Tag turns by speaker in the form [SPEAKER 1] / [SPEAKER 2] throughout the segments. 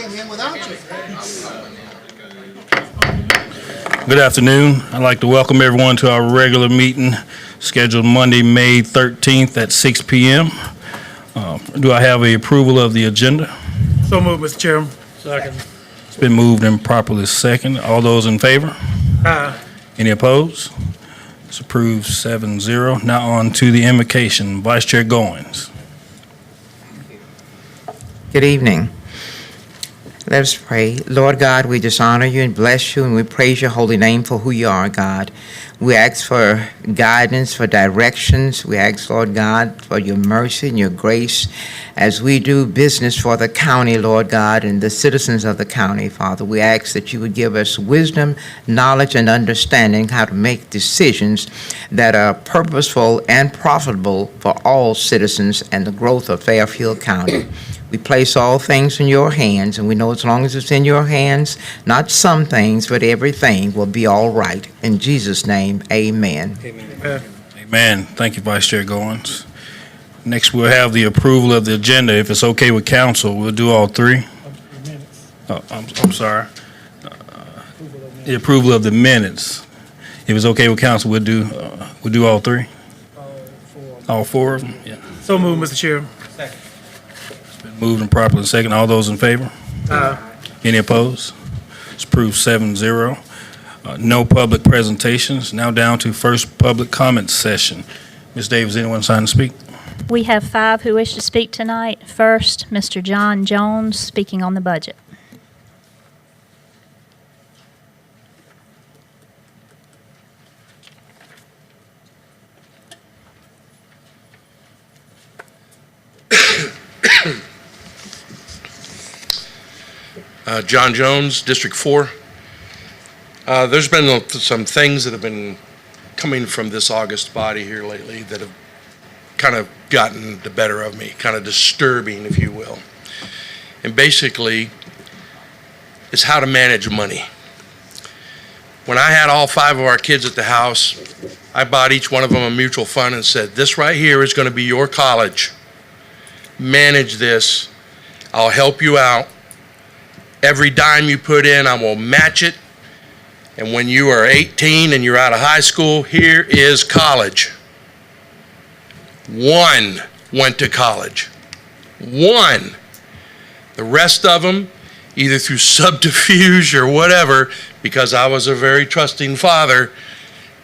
[SPEAKER 1] came in without you.
[SPEAKER 2] Good afternoon. I'd like to welcome everyone to our regular meeting scheduled Monday, May 13th at 6 p.m. Do I have a approval of the agenda?
[SPEAKER 3] So moved, Mr. Chairman. Second.
[SPEAKER 2] It's been moved and properly second. All those in favor?
[SPEAKER 3] Aye.
[SPEAKER 2] Any opposed? It's approved 7-0. Now on to the invocation. Vice Chair Goins.
[SPEAKER 4] Good evening. Let us pray. Lord God, we just honor you and bless you, and we praise your holy name for who you are, God. We ask for guidance, for directions. We ask, Lord God, for your mercy and your grace as we do business for the county, Lord God, and the citizens of the county, Father. We ask that you would give us wisdom, knowledge, and understanding how to make decisions that are purposeful and profitable for all citizens and the growth of Fairfield County. We place all things in your hands, and we know as long as it's in your hands, not some things, but everything will be all right. In Jesus' name, amen.
[SPEAKER 3] Amen.
[SPEAKER 2] Amen. Thank you, Vice Chair Goins. Next, we'll have the approval of the agenda. If it's okay with council, we'll do all three. Oh, I'm sorry. The approval of the minutes. If it's okay with council, we'll do all three. All four of them. Yeah.
[SPEAKER 3] So moved, Mr. Chairman.
[SPEAKER 2] Moved and properly second. All those in favor?
[SPEAKER 3] Aye.
[SPEAKER 2] Any opposed? It's approved 7-0. No public presentations. Now down to first public comment session. Ms. Davis, anyone signed to speak?
[SPEAKER 5] We have 5 who wish to speak tonight. First, Mr. John Jones, speaking on the budget.
[SPEAKER 6] John Jones, District 4. There's been some things that have been coming from this August body here lately that have kind of gotten the better of me, kind of disturbing, if you will. And basically, it's how to manage money. When I had all 5 of our kids at the house, I bought each one of them a mutual fund and said, this right here is going to be your college. Manage this. I'll help you out. Every dime you put in, I will match it. And when you are 18 and you're out of high school, here is college. 1 went to college. 1. The rest of them, either through subterfuge or whatever, because I was a very trusting father,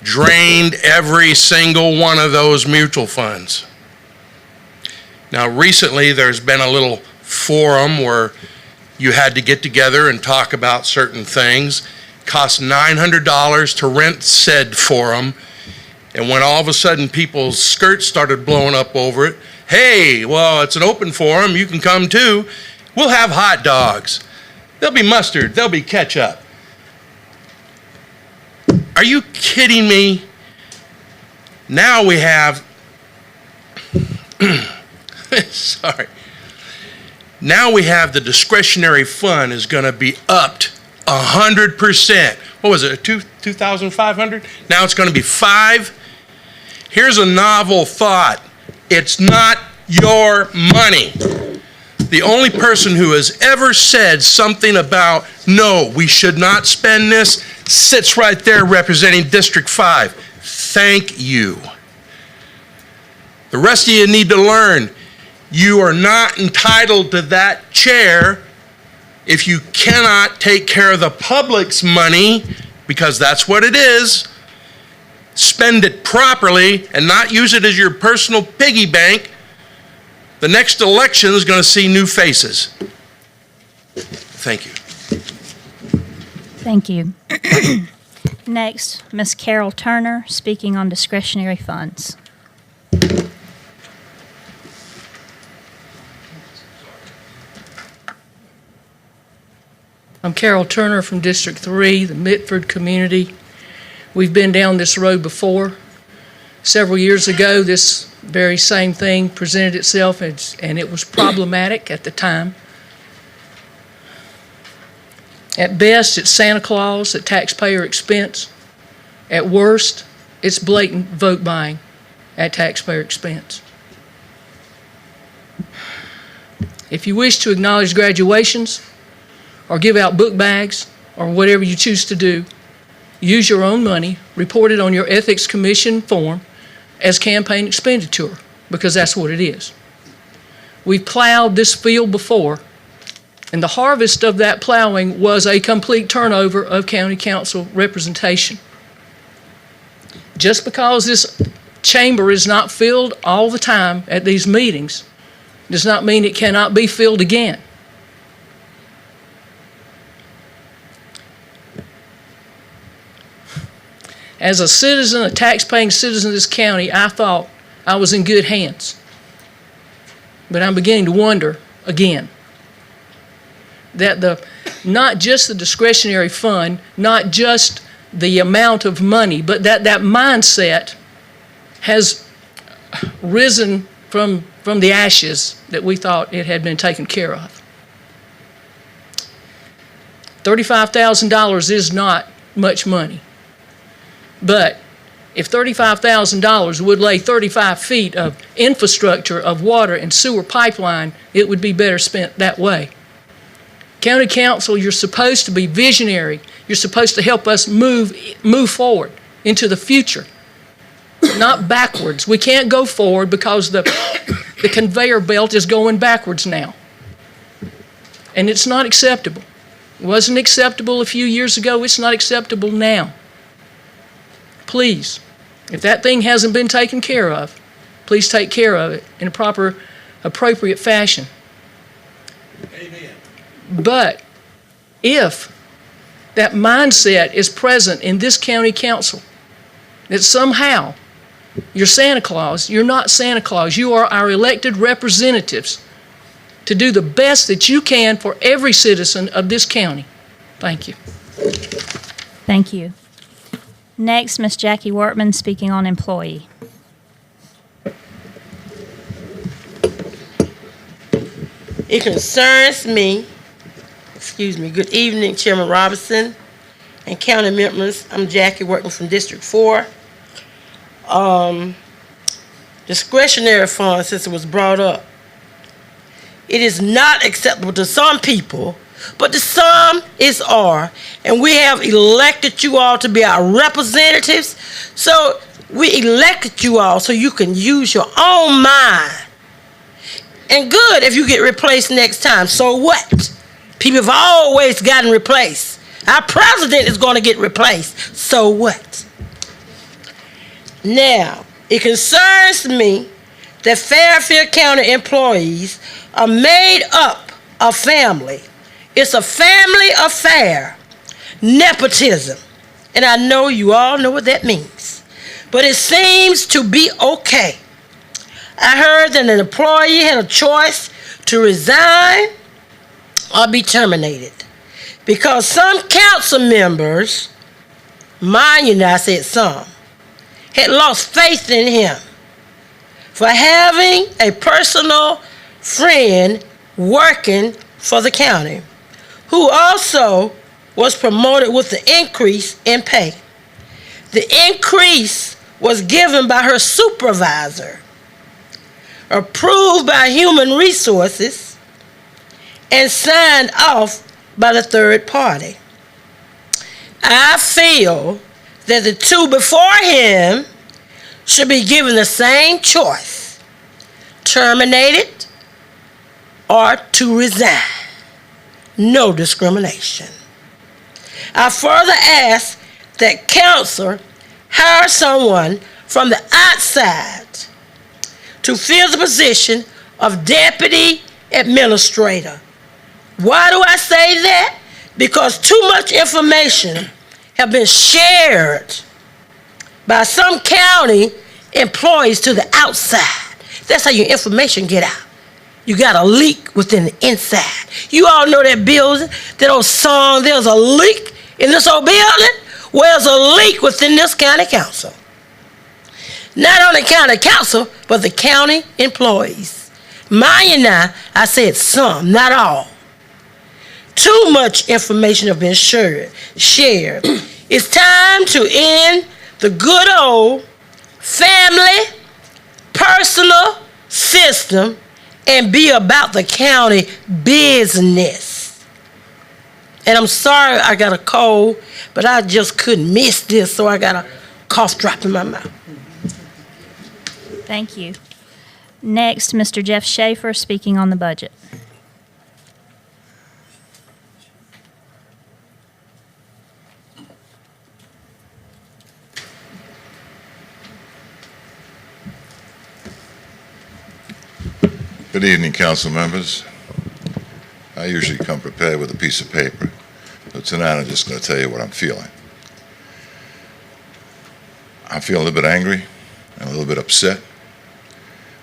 [SPEAKER 6] drained every single one of those mutual funds. Now, recently, there's been a little forum where you had to get together and talk about certain things. Cost $900 to rent said forum. And when all of a sudden people's skirts started blowing up over it, hey, well, it's an open forum, you can come too. We'll have hot dogs. There'll be mustard, there'll be ketchup. Are you kidding me? Now we have, sorry. Now we have the discretionary fund is going to be upped 100%. What was it, 2,500? Now it's going to be 5. Here's a novel thought. It's not your money. The only person who has ever said something about, no, we should not spend this, sits right there representing District 5. Thank you. The rest of you need to learn. You are not entitled to that chair if you cannot take care of the public's money, because that's what it is. Spend it properly and not use it as your personal piggy bank. The next election is going to see new faces. Thank you.
[SPEAKER 5] Thank you. Next, Ms. Carol Turner, speaking on discretionary funds.
[SPEAKER 7] I'm Carol Turner from District 3, the Mitford community. We've been down this road before. Several years ago, this very same thing presented itself, and it was problematic at the time. At best, it's Santa Claus at taxpayer expense. At worst, it's blatant vote buying at taxpayer expense. If you wish to acknowledge graduations, or give out book bags or whatever you choose to do, use your own money, report it on your Ethics Commission form as campaign expenditure, because that's what it is. We've plowed this field before, and the harvest of that plowing was a complete turnover of county council representation. Just because this chamber is not filled all the time at these meetings does not mean it cannot be filled again. As a citizen, a tax-paying citizen of this county, I thought I was in good hands. But I'm beginning to wonder again that not just the discretionary fund, not just the amount of money, but that mindset has risen from the ashes that we thought it had been taken care of. $35,000 is not much money. But if $35,000 would lay 35 feet of infrastructure of water and sewer pipeline, it would be better spent that way. County Council, you're supposed to be visionary. You're supposed to help us move forward into the future, not backwards. We can't go forward because the conveyor belt is going backwards now. And it's not acceptable. It wasn't acceptable a few years ago. It's not acceptable now. Please, if that thing hasn't been taken care of, please take care of it in a proper, appropriate fashion.
[SPEAKER 6] Amen.
[SPEAKER 7] But if that mindset is present in this county council, that somehow you're Santa Claus, you're not Santa Claus. You are our elected representatives to do the best that you can for every citizen of this county. Thank you.
[SPEAKER 5] Thank you. Next, Ms. Jackie Wortman, speaking on employee.
[SPEAKER 1] It concerns me, good evening, Chairman Robinson and county members. I'm Jackie Wortman from District 4. Discretionary funds, since it was brought up. It is not acceptable to some people, but to some is are. And we have elected you all to be our representatives. So we elected you all so you can use your own mind. And good if you get replaced next time. So what? People have always gotten replaced. Our president is going to get replaced. So what? Now, it concerns me that Fairfield County employees are made up of family. It's a family affair. Nepotism. And I know you all know what that means. But it seems to be okay. I heard that an employee had a choice to resign or be terminated because some council members, mind you now, I said some, had lost faith in him for having a personal friend working for the county who also was promoted with the increase in pay. The increase was given by her supervisor, approved by Human Resources, and signed off by the third party. I feel that the two before him should be given the same choice, terminated or to resign. No discrimination. I further ask that council hire someone from the outside to fill the position of deputy administrator. Why do I say that? Because too much information have been shared by some county employees to the outside. That's how your information get out. You got a leak within the inside. You all know that building, that old song, there's a leak in this old building. Well, there's a leak within this county council. Not only county council, but the county employees. Mind you now, I said some, not all. Too much information has been shared. It's time to end the good old family, personal system and be about the county business. And I'm sorry I got a cold, but I just couldn't miss this, so I got a cough drop in my mouth.
[SPEAKER 5] Thank you. Next, Mr. Jeff Schaefer speaking on the budget.
[SPEAKER 8] Good evening, council members. I usually come prepared with a piece of paper, but tonight I'm just going to tell you what I'm feeling. I'm feeling a little bit angry and a little bit upset,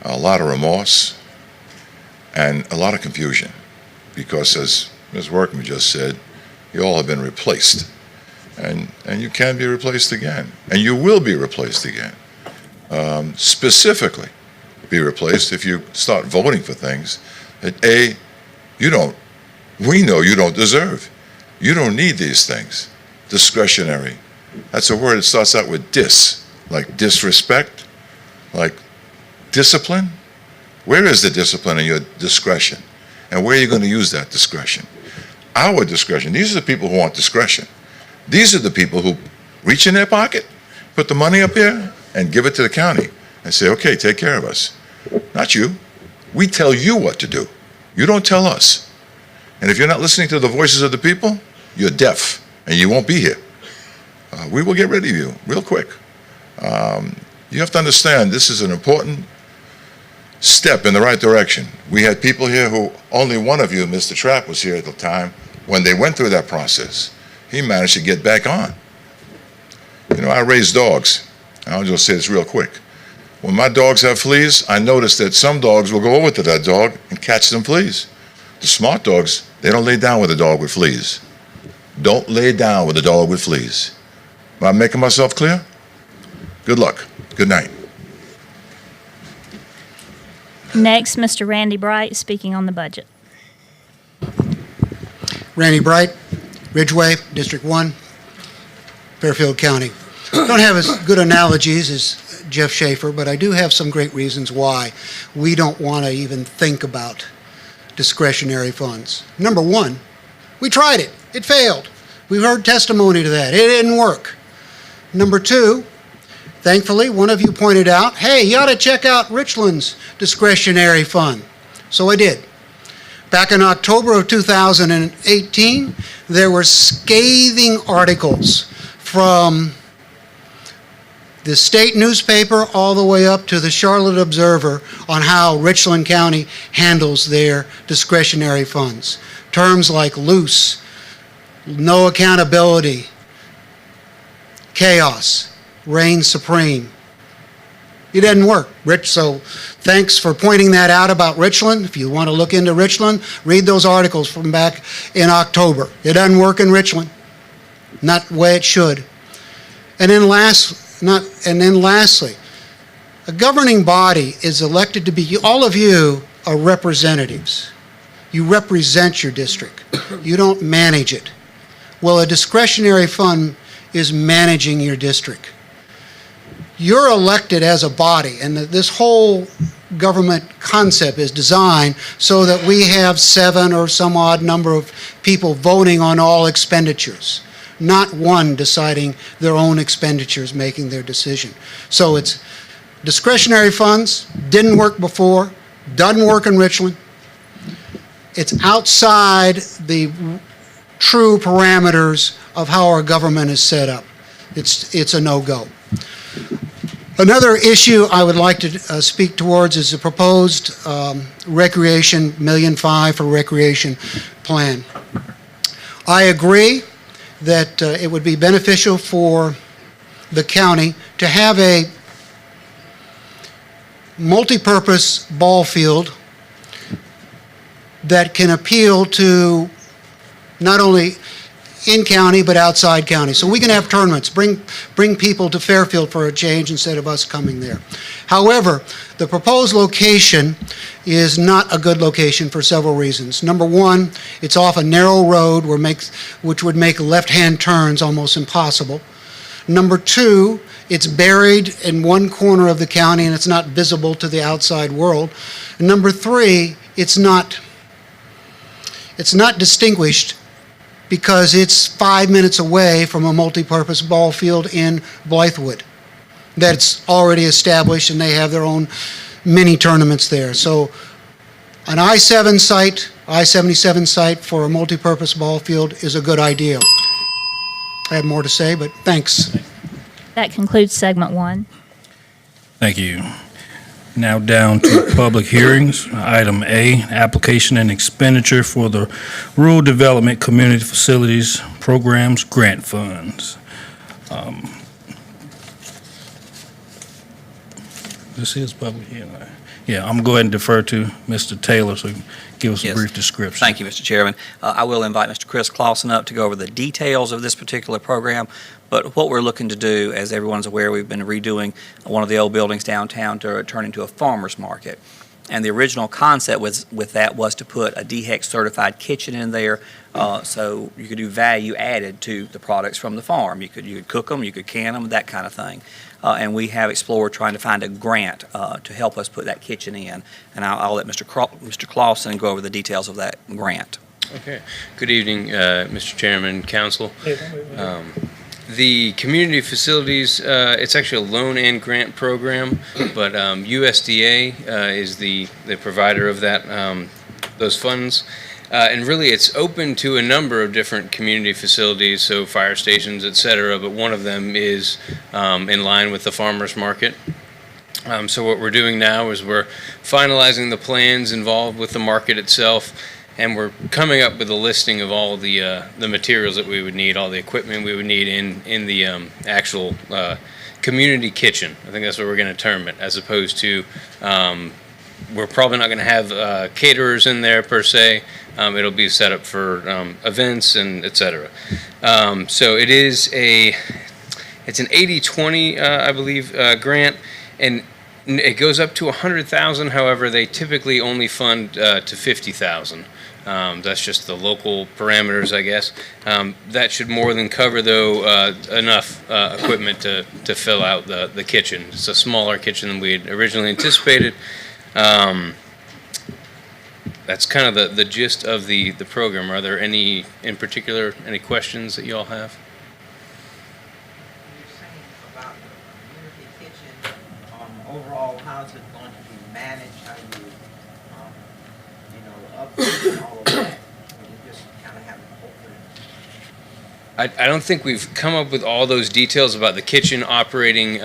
[SPEAKER 8] a lot of remorse, and a lot of confusion, because as Ms. Workman just said, you all have been replaced, and you can be replaced again, and you will be replaced again. Specifically, be replaced if you start voting for things that we know you don't deserve. You don't need these things. Discretionary. That's a word that starts out with dis, like disrespect, like discipline. Where is the discipline in your discretion? And where are you going to use that discretion? Our discretion. These are the people who want discretion. These are the people who reach in their pocket, put the money up here, and give it to the county and say, okay, take care of us. Not you. We tell you what to do. You don't tell us. And if you're not listening to the voices of the people, you're deaf, and you won't be here. We will get rid of you real quick. You have to understand this is an important step in the right direction. We had people here who, only one of you, Mr. Trapp, was here at the time when they went through that process. He managed to get back on. You know, I raise dogs. I'll just say this real quick. When my dogs have fleas, I notice that some dogs will go over to that dog and catch them fleas. The smart dogs, they don't lay down with a dog with fleas. Don't lay down with a dog with fleas. Am I making myself clear? Good luck. Good night.
[SPEAKER 5] Next, Mr. Randy Bright speaking on the budget.
[SPEAKER 9] Randy Bright, Ridgeway, District 1, Fairfield County. Don't have as good analogies as Jeff Schaefer, but I do have some great reasons why we don't want to even think about discretionary funds. Number one, we tried it. It failed. We've heard testimony to that. It didn't work. Number two, thankfully, one of you pointed out, hey, you ought to check out Richland's discretionary fund. So I did. Back in October of 2018, there were scathing articles from the state newspaper all the way up to the Charlotte Observer on how Richland County handles their discretionary funds. Terms like loose, no accountability, chaos, reign supreme. It didn't work, Rich, so thanks for pointing that out about Richland. If you want to look into Richland, read those articles from back in October. It doesn't work in Richland, not the way it should. And then lastly, a governing body is elected to be, all of you are representatives. You represent your district. You don't manage it. Well, a discretionary fund is managing your district. You're elected as a body, and this whole government concept is designed so that we have 7 or some odd number of people voting on all expenditures, not one deciding their own expenditures, making their decision. So it's discretionary funds, didn't work before, doesn't work in Richland. It's outside the true parameters of how our government is set up. It's a no-go. Another issue I would like to speak towards is the proposed recreation, $1.5 million for recreation plan. I agree that it would be beneficial for the county to have a multi-purpose ball field that can appeal to not only in county but outside county. So we can have tournaments, bring people to Fairfield for a change instead of us coming there. However, the proposed location is not a good location for several reasons. Number one, it's off a narrow road which would make left-hand turns almost impossible. Number two, it's buried in one corner of the county and it's not visible to the outside world. And number three, it's not distinguished because it's 5 minutes away from a multipurpose ball field in Blythewood that's already established, and they have their own mini tournaments there. So an I-7 site, I-77 site for a multipurpose ball field is a good idea. I have more to say, but thanks.
[SPEAKER 5] That concludes segment 1.
[SPEAKER 2] Thank you. Now down to public hearings. Item A, application and expenditure for the Rural Development Community Facilities Programs Grant Funds. This is public hearing. Yeah, I'm going to go ahead and defer to Mr. Taylor, so give us a
[SPEAKER 10] Yes.
[SPEAKER 2] brief description.
[SPEAKER 10] Thank you, Mr. Chairman. I will invite Mr. Chris Clausen up to go over the details of this particular program, but what we're looking to do, as everyone's aware, we've been redoing one of the old buildings downtown to turn into a farmer's market. And the original concept with that was to put a DHEC certified kitchen in there, so you could do value added to the products from the farm. You could cook them, you could can them, that kind of thing. And we have explored trying to find a grant to help us put that kitchen in. And I'll let Mr. Clausen go over the details of that grant.
[SPEAKER 11] Okay. Good evening, Mr. Chairman, Council. The community facilities, it's actually a loan and grant program, but USDA is the provider of that those funds. And really, it's open to a number of different community facilities, so fire stations, et cetera, but one of them is in line with the farmers market. So what we're doing now is we're finalizing the plans involved with the market itself, and we're coming up with a listing of all the materials that we would need, all the equipment we would need in the actual community kitchen. I think that's what we're going to term it, as opposed to we're probably not going to have caterers in there per se. It'll be set up for events and et cetera. So it's an 80-20, I believe, grant, and it goes up to $100,000. However, they typically only fund to $50,000. That's just the local parameters, I guess. That should more than cover, though, enough equipment to fill out the kitchen. It's a smaller kitchen than we had originally anticipated. That's kind of the gist of the program. Are there any questions that you all have?
[SPEAKER 4] You're saying about the community kitchen, overall, how's it going to be managed? How you, upkeep and all of that? Or you just kind of have it open?
[SPEAKER 11] I don't think we've come up with all those details about the kitchen operating.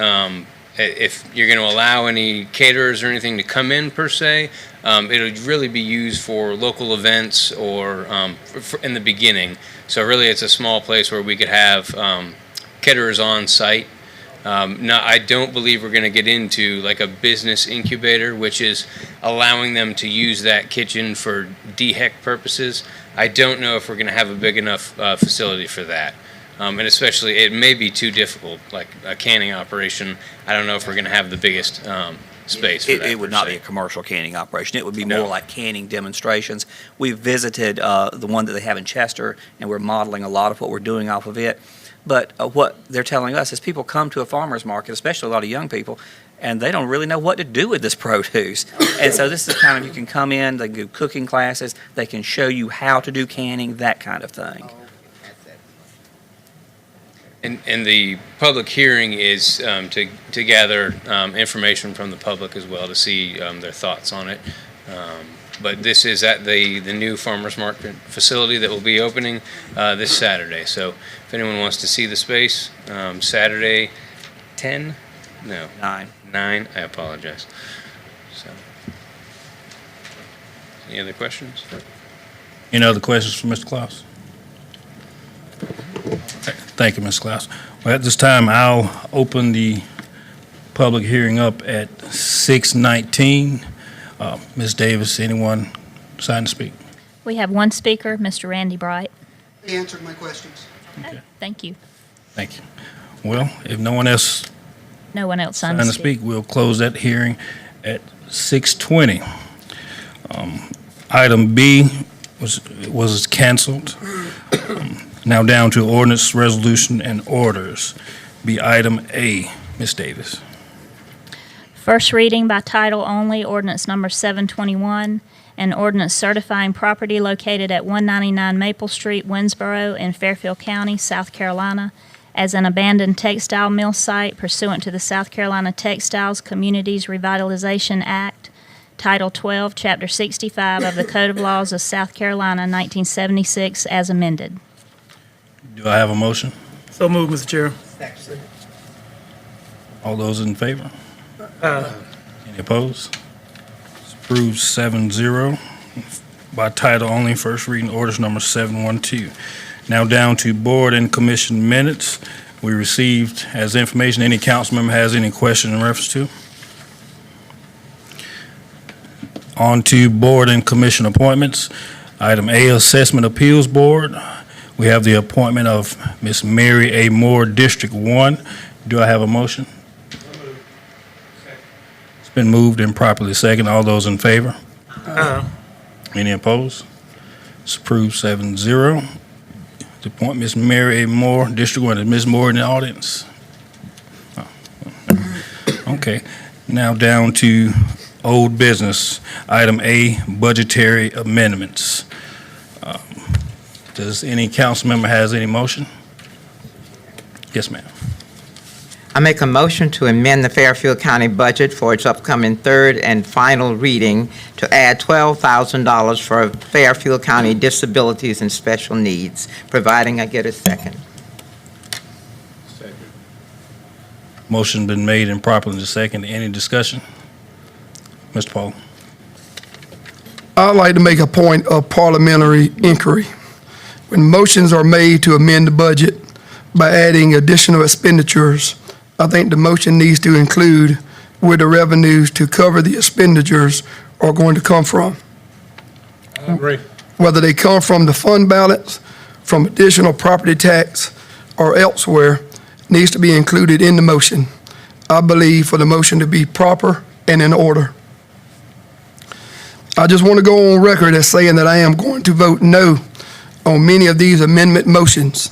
[SPEAKER 11] If you're going to allow any caterers or anything to come in per se, it'll really be used for local events or in the beginning. So really, it's a small place where we could have caterers on site. Now, I don't believe we're going to get into like a business incubator, which is allowing them to use that kitchen for DHEC purposes. I don't know if we're going to have a big enough facility for that. And especially, it may be too difficult, like a canning operation. I don't know if we're going to have the biggest space for that.
[SPEAKER 10] It would not be a commercial canning operation. It would be more like canning demonstrations. We've visited the one that they have in Chester, and we're modeling a lot of what we're doing off of it. But what they're telling us is people come to a farmer's market, especially a lot of young people, and they don't really know what to do with this produce. And so this is kind of, you can come in, they do cooking classes, they can show you how to do canning, that kind of thing.
[SPEAKER 11] And the public hearing is to gather information from the public as well, to see their thoughts on it. But this is at the new farmers market facility that will be opening this Saturday. So if anyone wants to see the space, Saturday 10? No.
[SPEAKER 10] 9.
[SPEAKER 11] 9, I apologize. So, any other questions?
[SPEAKER 2] Any other questions for Mr. Klaus? Thank you, Ms. Klaus. Well, at this time, I'll open the public hearing up at 6:19. Ms. Davis, anyone signed to speak?
[SPEAKER 5] We have one speaker, Mr. Randy Bright.
[SPEAKER 9] They answered my questions.
[SPEAKER 5] Okay, thank you.
[SPEAKER 2] Thank you. Well, if no one else
[SPEAKER 5] No one else signed
[SPEAKER 2] signed
[SPEAKER 5] to
[SPEAKER 2] to
[SPEAKER 5] speak.
[SPEAKER 2] speak, we'll close that hearing at 6:20. Item B was canceled. Now down to ordinance, resolution, and orders. Be item A. Ms. Davis.
[SPEAKER 5] First reading by title only, ordinance number 721, An ordinance certifying property located at 199 Maple Street, Winsboro, in Fairfield County, South Carolina, as an abandoned textile mill site pursuant to the South Carolina Textiles Communities Revitalization Act, Title 12, Chapter 65 of the Code of Laws of South Carolina, 1976, as amended.
[SPEAKER 2] Do I have a motion?
[SPEAKER 3] So moved, Mr. Chair.
[SPEAKER 2] All those in favor? Any opposed? It's approved 7-0 by title only, first reading orders number 712. Now down to board and commission minutes. We received as information, any council member has any question in reference to? On to board and commission appointments. Item A, Assessment Appeals Board. We have the appointment of Ms. Mary A. Moore, District 1. Do I have a motion? It's been moved and properly second. All those in favor? Any opposed? It's approved 7-0. To appoint Ms. Mary A. Moore, District 1. Is Ms. Moore in the audience? Oh. Okay. Now down to old business. Item A, budgetary amendments. Does any council member has any motion? Yes, ma'am.
[SPEAKER 4] I make a motion to amend the Fairfield County budget for its upcoming third and final reading to add $12,000 for Fairfield County disabilities and special needs, providing I get a second.
[SPEAKER 2] Motion been made and properly second. Any discussion? Mr. Paul.
[SPEAKER 12] I'd like to make a point of parliamentary inquiry. When motions are made to amend the budget by adding additional expenditures, I think the motion needs to include where the revenues to cover the expenditures are going to come from.
[SPEAKER 3] I agree.
[SPEAKER 12] Whether they come from the fund balance, from additional property tax, or elsewhere, needs to be included in the motion. I believe for the motion to be proper and in order. I just want to go on record as saying that I am going to vote no on many of these amendment motions,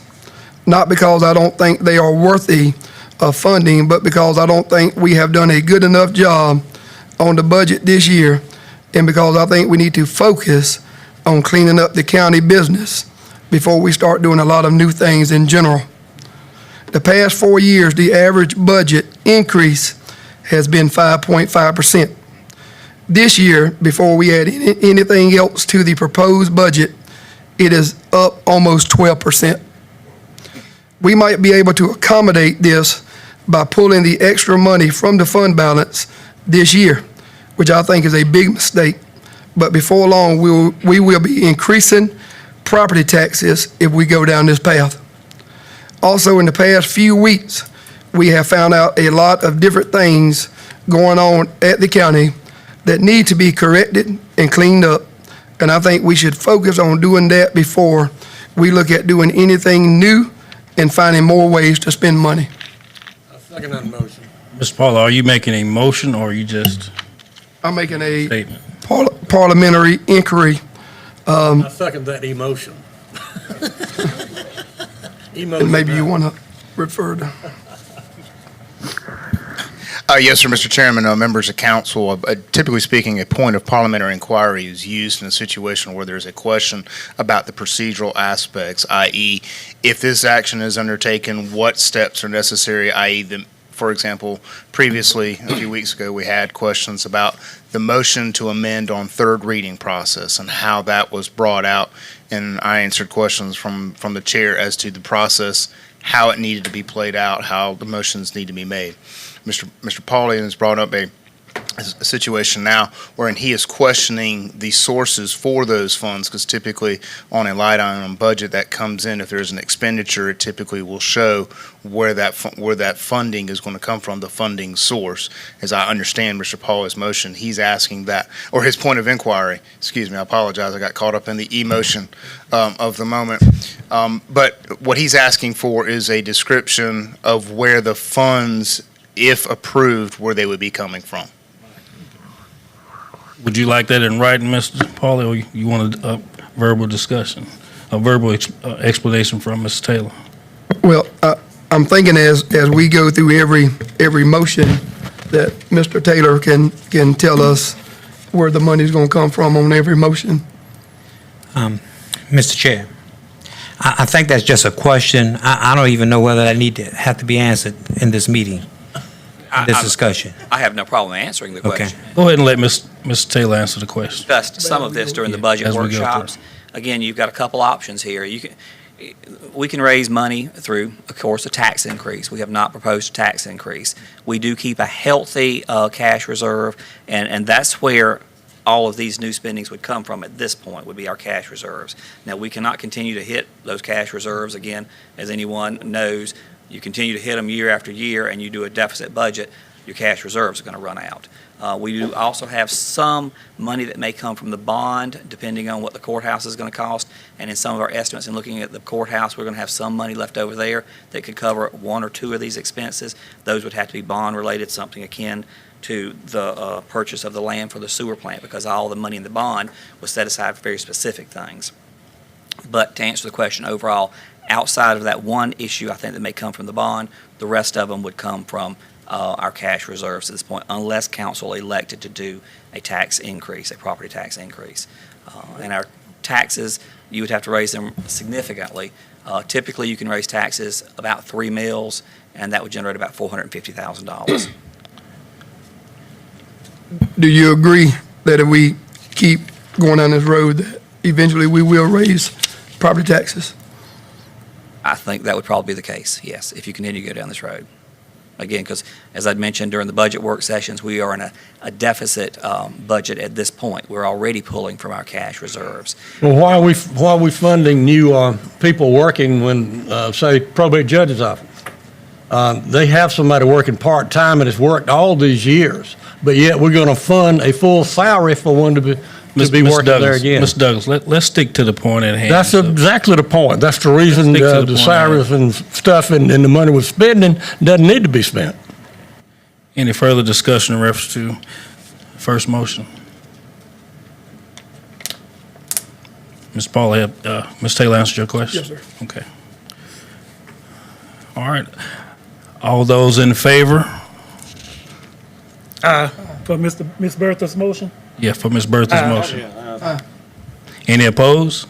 [SPEAKER 12] not because I don't think they are worthy of funding, but because I don't think we have done a good enough job on the budget this year, and because I think we need to focus on cleaning up the county business before we start doing a lot of new things in general. The past 4 years, the average budget increase has been 5.5%. This year, before we add anything else to the proposed budget, it is up almost 12%. We might be able to accommodate this by pulling the extra money from the fund balance this year, which I think is a big mistake. But before long, we will be increasing property taxes if we go down this path. Also, in the past few weeks, we have found out a lot of different things going on at the county that need to be corrected and cleaned up. And I think we should focus on doing that before we look at doing anything new and finding more ways to spend money.
[SPEAKER 3] I second that motion.
[SPEAKER 2] Mr. Paul, are you making a motion or are you just
[SPEAKER 12] I'm making a
[SPEAKER 2] statement?
[SPEAKER 12] parliamentary inquiry.
[SPEAKER 3] I second that emotion.
[SPEAKER 12] And maybe you want to refer to.
[SPEAKER 13] Yes, sir, Mr. Chairman, members of council. Typically speaking, a point of parliamentary inquiry is used in a situation where there's a question about the procedural aspects, i.e., if this action is undertaken, what steps are necessary, i.e., for example, previously, a few weeks ago, we had questions about the motion to amend on third reading process and how that was brought out, and I answered questions from the chair as to the process, how it needed to be played out, how the motions need to be made. Mr. Paulian has brought up a situation now wherein he is questioning the sources for those funds, because typically on a line item budget that comes in, if there's an expenditure, it typically will show where that funding is going to come from, the funding source. As I understand Mr. Paulian's motion, he's asking that, or his point of inquiry, excuse me, I apologize, I got caught up in the emotion of the moment. But what he's asking for is a description of where the funds, if approved, where they would be coming from.
[SPEAKER 2] Would you like that in writing, Mr. Pauly, or you want a verbal discussion, a verbal explanation from Mr. Taylor?
[SPEAKER 12] Well, I'm thinking as we go through every motion that Mr. Taylor can tell us where the money's going to come from on every motion.
[SPEAKER 14] Mr. Chair, I think that's just a question. I don't even know whether that have to be answered in this meeting, this discussion.
[SPEAKER 10] I have no problem answering the
[SPEAKER 14] Okay.
[SPEAKER 10] question.
[SPEAKER 2] Go ahead and let Mr. Taylor answer the question.
[SPEAKER 10] Discussed some of this during the budget
[SPEAKER 2] as we go through.
[SPEAKER 10] workshops. Again, you've got a couple options here. We can raise money through, of course, a tax increase. We have not proposed a tax increase. We do keep a healthy cash reserve, and that's where all of these new spendings would come from at this point, would be our cash reserves. Now, we cannot continue to hit those cash reserves. Again, as anyone knows, you continue to hit them year after year and you do a deficit budget, your cash reserves are going to run out. We do also have some money that may come from the bond, depending on what the courthouse is going to cost. And in some of our estimates, in looking at the courthouse, we're going to have some money left over there that could cover one or two of these expenses. Those would have to be bond-related, something akin to the purchase of the land for the sewer plant, because all the money in the bond was set aside for very specific things. But to answer the question overall, outside of that one issue, I think that may come from the bond, the rest of them would come from our cash reserves at this point, unless council elected to do a tax increase, a property tax increase. And our taxes, you would have to raise them significantly. Typically, you can raise taxes about 3 mills, and that would generate about $450,000.
[SPEAKER 12] Do you agree that if we keep going down this road, that eventually we will raise property taxes?
[SPEAKER 10] I think that would probably be the case, yes, if you continue to go down this road. Again, because as I'd mentioned during the budget work sessions, we are in a deficit budget at this point. We're already pulling from our cash reserves.
[SPEAKER 3] Well, why are we funding new people working when, say, probate judge's office? They have somebody working part-time and has worked all these years, but yet we're going to fund a full salary for one to be working there again.
[SPEAKER 2] Mr. Douglas, let's stick to the point at hand.
[SPEAKER 3] That's exactly the point. That's the reason the salaries and stuff and the money we're spending doesn't need to be spent.
[SPEAKER 2] Any further discussion in reference to first motion? Ms. Paula, Ms. Taylor answered your question?
[SPEAKER 12] Yes, sir.
[SPEAKER 2] Okay. All right. All those in favor?
[SPEAKER 3] For Ms. Bertha's motion?
[SPEAKER 2] Yeah, for Ms. Bertha's motion. Any opposed?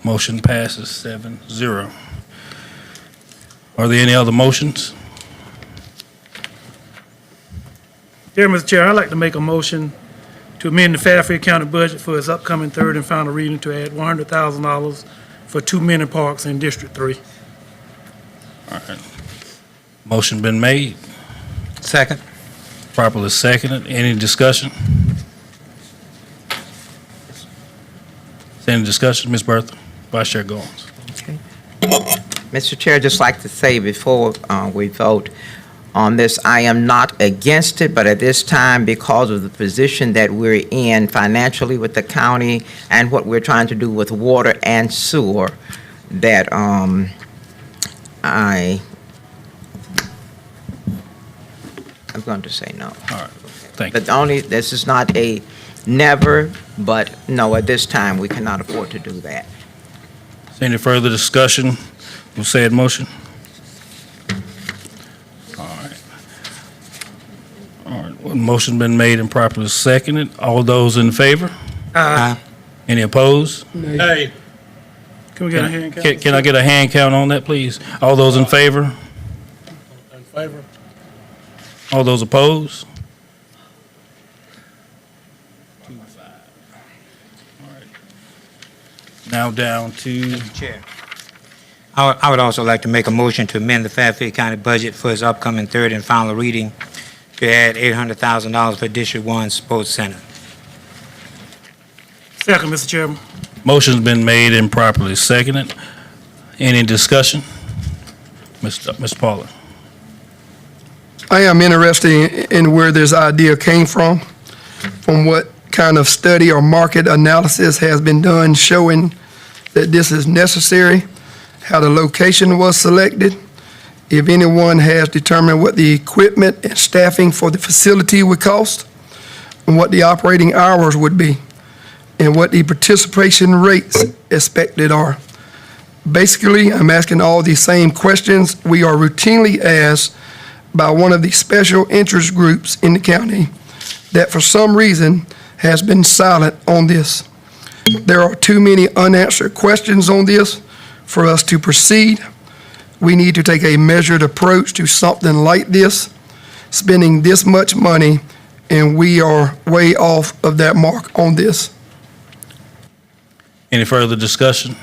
[SPEAKER 2] Motion passes 7-0. Are there any other motions?
[SPEAKER 15] Dear Mr. Chair, I'd like to make a motion to amend the Fairfield County budget for its upcoming third and final reading to add $100,000 for 2 mini parks in District 3.
[SPEAKER 2] All right. Motion been made,
[SPEAKER 14] Second.
[SPEAKER 2] properly seconded. Any discussion? Any discussion? Ms. Bertha, Vice Chair Goins.
[SPEAKER 4] Okay. Mr. Chair, I'd just like to say before we vote on this, I am not against it, but at this time, because of the position that we're in financially with the county and what we're trying to do with water and sewer, that I'm going to say no.
[SPEAKER 2] All right, thank you.
[SPEAKER 4] But this is not a never, but no, at this time, we cannot afford to do that.
[SPEAKER 2] Any further discussion on said motion? All right. All right, well, motion been made and properly seconded. All those in favor?
[SPEAKER 14] Aye.
[SPEAKER 2] Any opposed?
[SPEAKER 3] Hey.
[SPEAKER 15] Can we get a hand count?
[SPEAKER 2] Can I get a hand count on that, please? All those in favor?
[SPEAKER 3] In favor?
[SPEAKER 2] All those opposed? All right. Now down to,
[SPEAKER 14] Chair. I would also like to make a motion to amend the Fairfield County budget for its upcoming third and final reading to add $800,000 for District 1 Sports Center.
[SPEAKER 15] Second, Mr. Chairman.
[SPEAKER 2] motion's been made and properly seconded. Any discussion? Mr. Paula.
[SPEAKER 12] I am interested in where this idea came from what kind of study or market analysis has been done showing that this is necessary, how the location was selected, if anyone has determined what the equipment and staffing for the facility would cost, and what the operating hours would be, and what the participation rates expected are. Basically, I'm asking all these same questions we are routinely asked by one of the special interest groups in the county that for some reason has been silent on this. There are too many unanswered questions on this for us to proceed. We need to take a measured approach to something like this, spending this much money, and we are way off of that mark on this.
[SPEAKER 2] Any further discussion?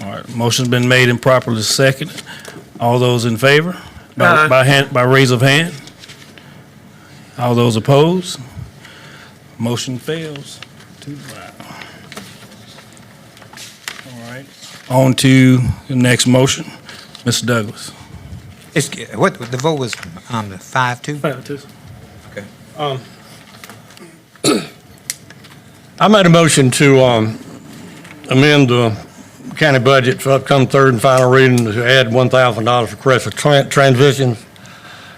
[SPEAKER 2] All right, motion's been made and properly seconded. All those in favor? By raise of hand? All those opposed? Motion fails. 2-0. All right, on to the next motion. Mr. Douglas.
[SPEAKER 14] What, the vote was, 5-2?
[SPEAKER 15] 5-2.
[SPEAKER 14] Okay.
[SPEAKER 3] I made a motion to amend the county budget for upcoming third and final reading to add $1,000 for corrective transitions.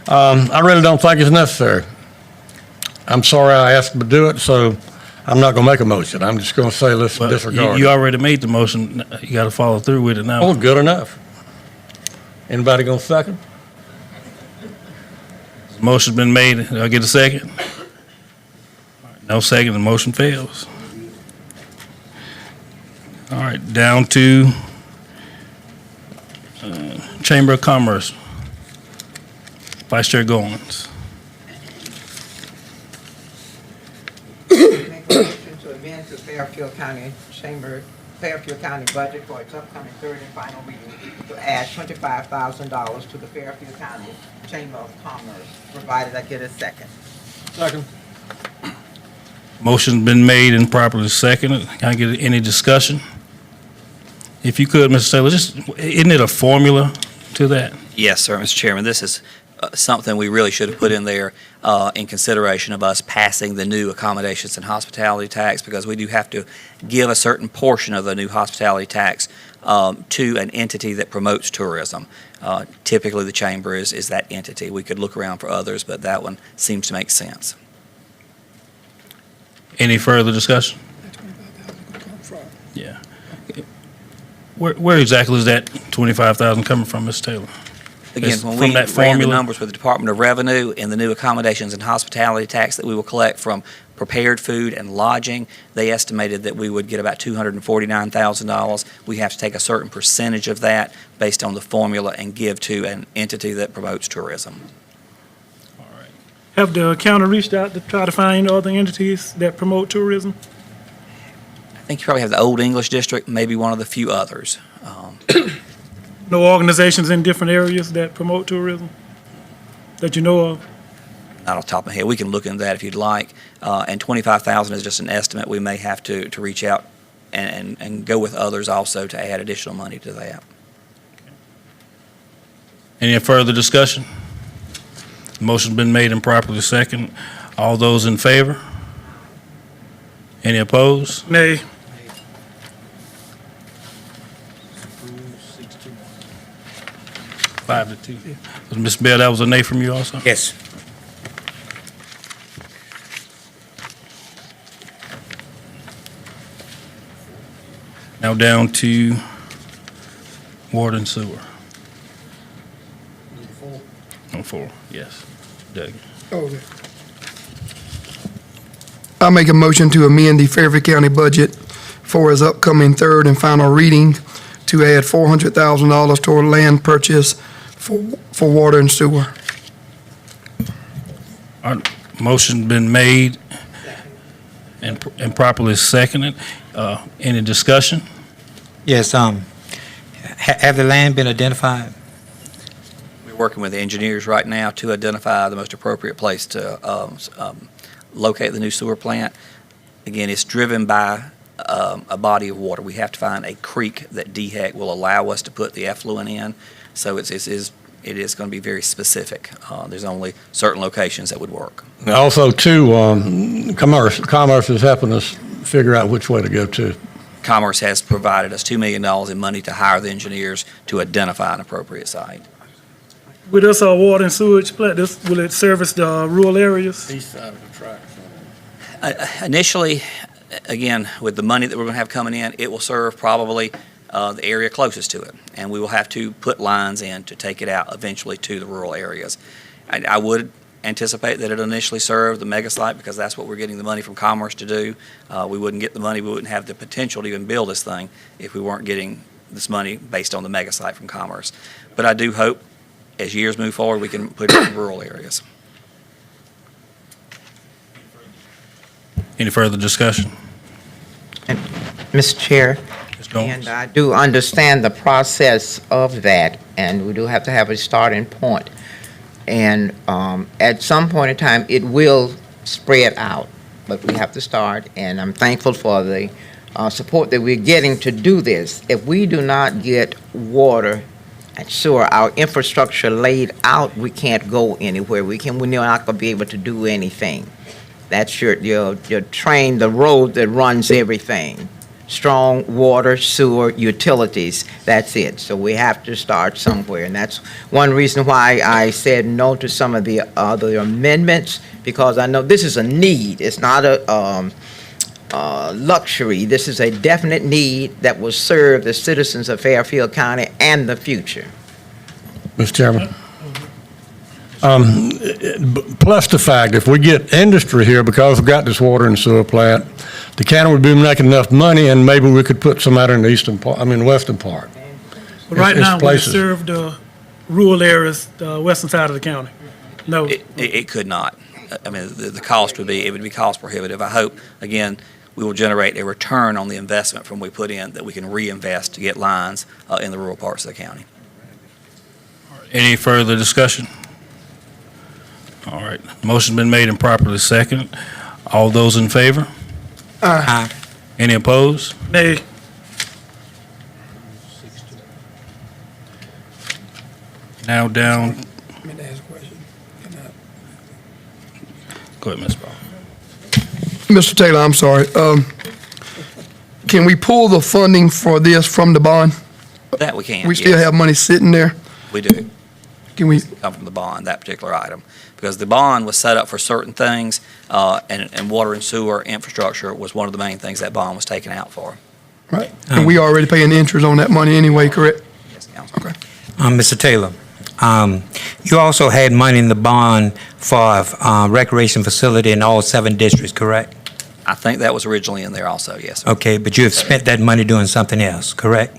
[SPEAKER 3] I really don't think it's necessary. I'm sorry I asked to do it, so I'm not going to make a motion. I'm just going to say let's disregard it.
[SPEAKER 2] You already made the motion. You got to follow through with it now.
[SPEAKER 3] Oh, good enough. Anybody going to second?
[SPEAKER 2] Motion's been made. Did I get a second? No second, the motion fails. All right, down to Chamber of Commerce. Vice Chair Goins.
[SPEAKER 4] Make a motion to amend the Fairfield County budget for its upcoming third and final reading to add $25,000 to the Fairfield County Chamber of Commerce, provided I get a second.
[SPEAKER 3] Second.
[SPEAKER 2] Motion's been made and properly seconded. Can I get any discussion? If you could, Mr. Taylor, isn't it a formula to that?
[SPEAKER 10] Yes, sir, Mr. Chairman. This is something we really should have put in there in consideration of us passing the new accommodations and hospitality tax, because we do have to give a certain portion of the new hospitality tax to an entity that promotes tourism. Typically, the chamber is that entity. We could look around for others, but that one seems to make sense.
[SPEAKER 2] Any further discussion? Yeah. Where exactly is that 25,000 coming from, Mr. Taylor?
[SPEAKER 10] Again,
[SPEAKER 2] It's
[SPEAKER 10] when
[SPEAKER 2] from
[SPEAKER 10] we
[SPEAKER 2] that
[SPEAKER 10] ran the
[SPEAKER 2] formula?
[SPEAKER 10] numbers with the Department of Revenue and the new accommodations and hospitality tax that we will collect from prepared food and lodging, they estimated that we would get about $249,000. We have to take a certain percentage of that based on the formula and give to an entity that promotes tourism.
[SPEAKER 15] Have the county reached out to try to find other entities that promote tourism?
[SPEAKER 10] I think you probably have the Old English District, maybe one of the few others.
[SPEAKER 15] No organizations in different areas that promote tourism that you know of?
[SPEAKER 10] Not off the top of my head. We can look into that if you'd like. And $25,000 is just an estimate. We may have to reach out and go with others also to add additional money to that.
[SPEAKER 2] Any further discussion? Motion's been made and properly seconded. All those in favor? Any opposed?
[SPEAKER 15] Nay.
[SPEAKER 2] Five to two. Ms. Bell, that was a nay from you also?
[SPEAKER 14] Yes.
[SPEAKER 2] Now down to water and sewer. On 4, yes. Doug.
[SPEAKER 12] Okay. I make a motion to amend the Fairfield County budget for its upcoming third and final reading to add $400,000 toward land purchase for water and sewer.
[SPEAKER 2] All right, motion's been made and properly seconded. Any discussion?
[SPEAKER 14] Yes, have the land been identified?
[SPEAKER 10] We're working with the engineers right now to identify the most appropriate place to locate the new sewer plant. Again, it's driven by a body of water. We have to find a creek that DHEC will allow us to put the effluent in. So it is going to be very specific. There's only certain locations that would work.
[SPEAKER 3] Also, too, Commerce is helping us figure out which way to go to.
[SPEAKER 10] Commerce has provided us $2 million in money to hire the engineers to identify an appropriate site.
[SPEAKER 15] With this water and sewage plant, will it service the rural areas?
[SPEAKER 3] East side of the track.
[SPEAKER 10] Initially, again, with the money that we're going to have coming in, it will serve probably the area closest to it. And we will have to put lines in to take it out eventually to the rural areas. I would anticipate that it'll initially serve the mega site because that's what we're getting the money from Commerce to do. We wouldn't get the money, we wouldn't have the potential to even build this thing if we weren't getting this money based on the mega site from Commerce. But I do hope as years move forward, we can put it in rural areas.
[SPEAKER 2] Any further discussion?
[SPEAKER 4] Mr. Chair,
[SPEAKER 2] Ms. Goins?
[SPEAKER 4] and I do understand the process of that, and we do have to have a starting point. And at some point in time, it will spread out, but we have to start, and I'm thankful for the support that we're getting to do this. If we do not get water and sewer, our infrastructure laid out, we can't go anywhere. We're not going to be able to do anything. That's your train, the road that runs everything. Strong water, sewer, utilities, that's it. So we have to start somewhere, and that's one reason why I said no to some of the other amendments, because I know this is a need. It's not a luxury. This is a definite need that will serve the citizens of Fairfield County and the future.
[SPEAKER 3] Mr. Chairman. Plus the fact, if we get industry here, because we've got this water and sewer plant, the county would be making enough money, and maybe we could put some out in the western part.
[SPEAKER 15] But right
[SPEAKER 3] It's
[SPEAKER 15] now, we
[SPEAKER 3] places.
[SPEAKER 15] serve the rural areas, the western side of the county. No.
[SPEAKER 10] It could not. I mean, the cost would be, it would be cost prohibitive. I hope, again, we will generate a return on the investment from we put in that we can reinvest to get lines in the rural parts of the county.
[SPEAKER 2] Any further discussion? All right. Motion's been made and properly seconded. All those in favor?
[SPEAKER 12] Aye.
[SPEAKER 2] Any opposed?
[SPEAKER 15] Nay.
[SPEAKER 2] Now down. Go ahead, Ms. Ball.
[SPEAKER 12] Mr. Taylor, I'm sorry. Can we pull the funding for this from the bond?
[SPEAKER 10] That we can,
[SPEAKER 12] We still
[SPEAKER 10] yes.
[SPEAKER 12] have money sitting there?
[SPEAKER 10] We do.
[SPEAKER 12] Can we,
[SPEAKER 10] Come from the bond, that particular item. Because the bond was set up for certain things, and water and sewer infrastructure was one of the main things that bond was taken out for.
[SPEAKER 12] right? And we already paying interest on that money anyway, correct?
[SPEAKER 10] Yes, Council.
[SPEAKER 12] Okay.
[SPEAKER 14] Mr. Taylor, you also had money in the bond for recreation facility in all 7 districts, correct?
[SPEAKER 10] I think that was originally in there also, yes. sir.
[SPEAKER 14] Okay, but you have spent that money doing something else, correct?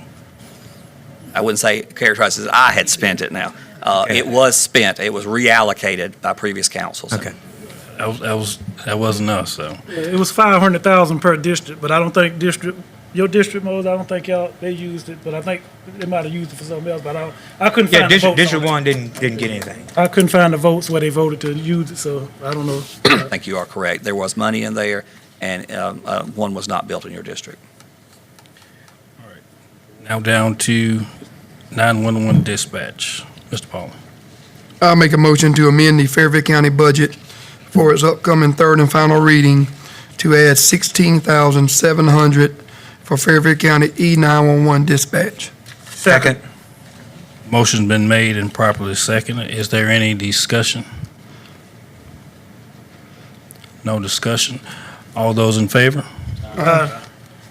[SPEAKER 10] I wouldn't say characterized as I had spent it now.
[SPEAKER 14] Okay.
[SPEAKER 10] It was spent. It was reallocated by previous councils.
[SPEAKER 14] Okay.
[SPEAKER 2] That wasn't us, so.
[SPEAKER 15] It was 500,000 per district, but I don't think your district, Mose, I don't think they used it, but I think they might have used it for something else, but I couldn't
[SPEAKER 14] Yeah,
[SPEAKER 15] find the votes.
[SPEAKER 14] District
[SPEAKER 15] on it.
[SPEAKER 14] 1 didn't get anything.
[SPEAKER 15] I couldn't find the votes where they voted to use it, so I don't know.
[SPEAKER 10] I think you are correct. There was money in there, and one was not built in your district.
[SPEAKER 2] Now down to 911 dispatch. Mr. Paul.
[SPEAKER 12] I'll make a motion to amend the Fairfield County budget for its upcoming third and final reading to add $16,700 for Fairfield County E911 dispatch.
[SPEAKER 14] Second.
[SPEAKER 2] Motion's been made and properly seconded. Is there any discussion? No discussion. All those in favor?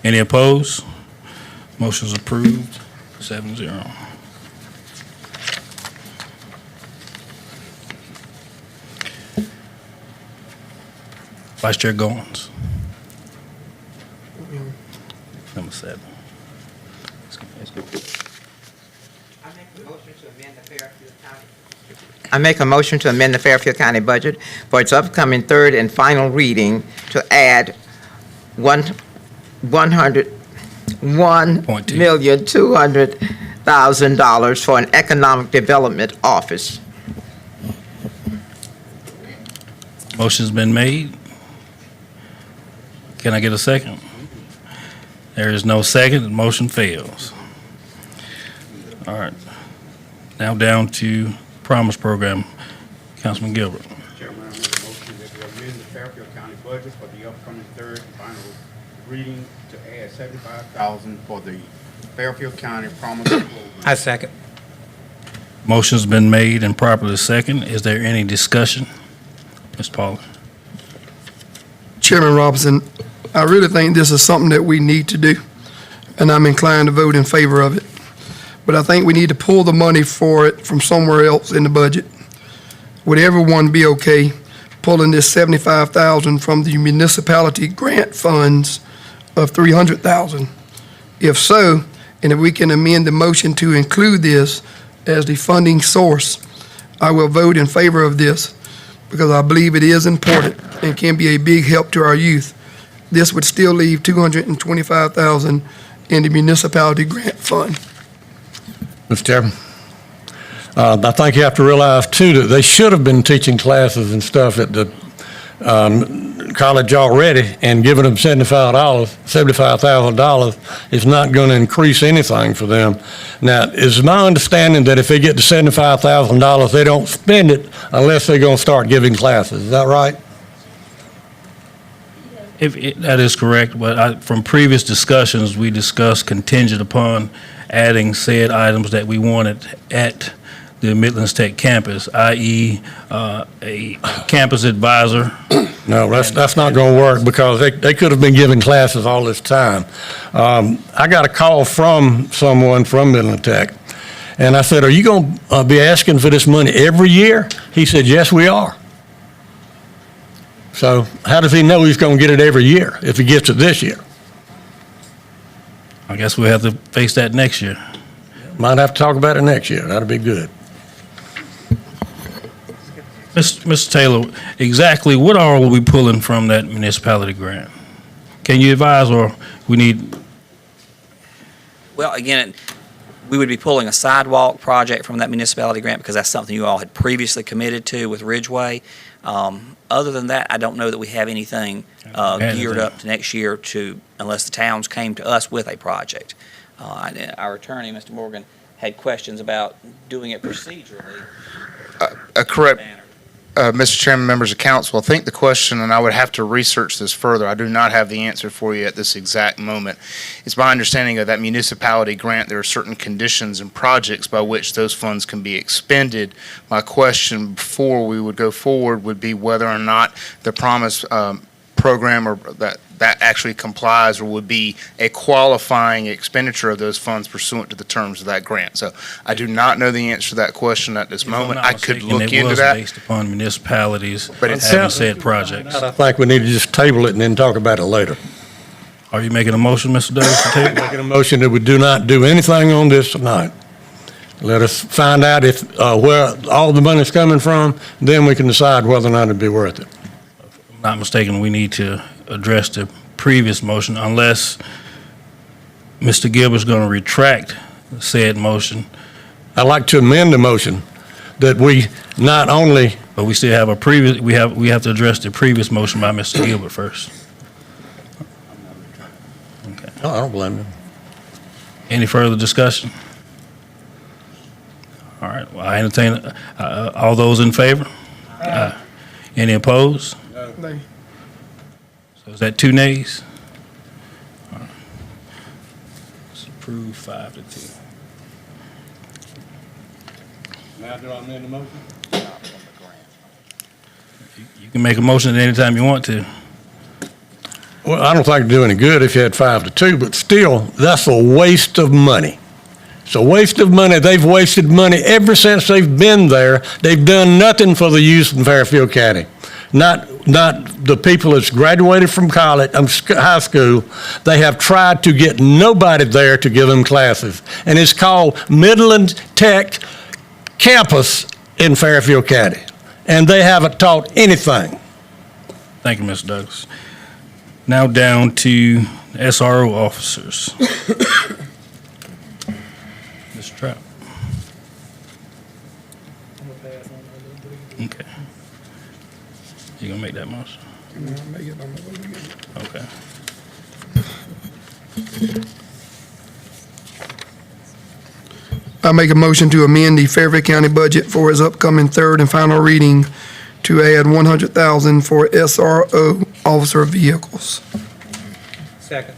[SPEAKER 2] Any opposed? Motion's approved, 7-0. Vice Chair Goins. Number 7.
[SPEAKER 4] I make a motion to amend the Fairfield County budget for its upcoming third and final reading to add $1,200,000 for an economic development office.
[SPEAKER 2] Motion's been made. Can I get a second? There is no second, the motion fails. All right. Now down to Promise Program. Councilman Gilbert.
[SPEAKER 16] Chairman, I make a motion that we amend the Fairfield County budget for the upcoming third and final reading to add $75,000 for the Fairfield County Promise Program.
[SPEAKER 14] I second.
[SPEAKER 2] Motion's been made and properly second. Is there any discussion? Ms. Paula.
[SPEAKER 12] Chairman Robinson, I really think this is something that we need to do, and I'm inclined to vote in favor of it. But I think we need to pull the money for it from somewhere else in the budget. would everyone be okay pulling this $75,000 from the municipality grant funds of $300,000? If so, and if we can amend the motion to include this as the funding source, I will vote in favor of this because I believe it is important and can be a big help to our youth. This would still leave $225,000 in the municipality grant fund.
[SPEAKER 3] Mr. Chairman, I think you have to realize, too, that they should have been teaching classes and stuff at the college already, and giving them $75,000 is not going to increase anything for them. Now, it's my understanding that if they get to $75,000, they don't spend it unless they're going to start giving classes. Is that right?
[SPEAKER 2] That is correct, but from previous discussions, we discussed contingent upon adding said items that we wanted at the Midlands Tech campus, i.e. A campus advisor.
[SPEAKER 3] No, that's not going to work because they could have been giving classes all this time. I got a call from someone from Midland Tech, and I said, are you going to be asking for this money every year? He said, yes, we are. So how does he know he's going to get it every year if he gets it this year?
[SPEAKER 2] I guess we'll have to face that next year.
[SPEAKER 3] Might have to talk about it next year. That'll be good.
[SPEAKER 2] Mr. Taylor, exactly what are we pulling from that municipality grant? Can you advise, or we need?
[SPEAKER 10] Well, again, we would be pulling a sidewalk project from that municipality grant because that's something you all had previously committed to with Ridgeway. Other than that, I don't know that we have anything geared up to next year unless the towns came to us with a project. Our attorney, Mr. Morgan, had questions about doing it procedurally.
[SPEAKER 13] Correct. Mr. Chairman, members of council, I think the question, and I would have to research this further, I do not have the answer for you at this exact moment. It's my understanding of that municipality grant, there are certain conditions and projects by which those funds can be expended. My question before we would go forward would be whether or not the promise program or that actually complies or would be a qualifying expenditure of those funds pursuant to the terms of that grant. So I do not know the answer to that question at this moment. I could look into that.
[SPEAKER 2] It was based upon municipalities
[SPEAKER 13] but
[SPEAKER 2] having said projects.
[SPEAKER 3] I think we need to just table it and then talk about it later.
[SPEAKER 2] Are you making a motion, Mr. Douglas, to table?
[SPEAKER 3] Making a motion that we do not do anything on this tonight. Let us find out if where all the money's coming from, then we can decide whether or not it'd be worth it.
[SPEAKER 2] If I'm not mistaken, we need to address the previous motion unless Mr. Gilbert's going to retract said motion.
[SPEAKER 3] I'd like to amend the motion that we not only.
[SPEAKER 2] But we still have we have to address the previous motion by Mr. Gilbert first. Okay.
[SPEAKER 3] No, I don't blame him.
[SPEAKER 2] Any further discussion? All right, well, I entertain, all those in favor? Any opposed?
[SPEAKER 12] No.
[SPEAKER 2] So is that 2 nays? All right. It's approved 5-2.
[SPEAKER 3] Now do I amend the motion?
[SPEAKER 2] You can make a motion at any time you want to.
[SPEAKER 3] Well, I don't think it'd do any good if you had 5-2, but still, that's a waste of money. It's a waste of money. They've wasted money ever since they've been there. They've done nothing for the youth in Fairfield County. Not the people that's graduated from college, high school. They have tried to get nobody there to give them classes. And it's called Midland Tech Campus in Fairfield County. And they haven't taught anything.
[SPEAKER 2] Thank you, Mr. Douglas. Now down to SRO officers. Mr. Trout. Okay. You gonna make that motion? Okay.
[SPEAKER 12] I make a motion to amend the Fairfield County budget for its upcoming third and final reading to add $100,000 for SRO officer vehicles.
[SPEAKER 14] Second.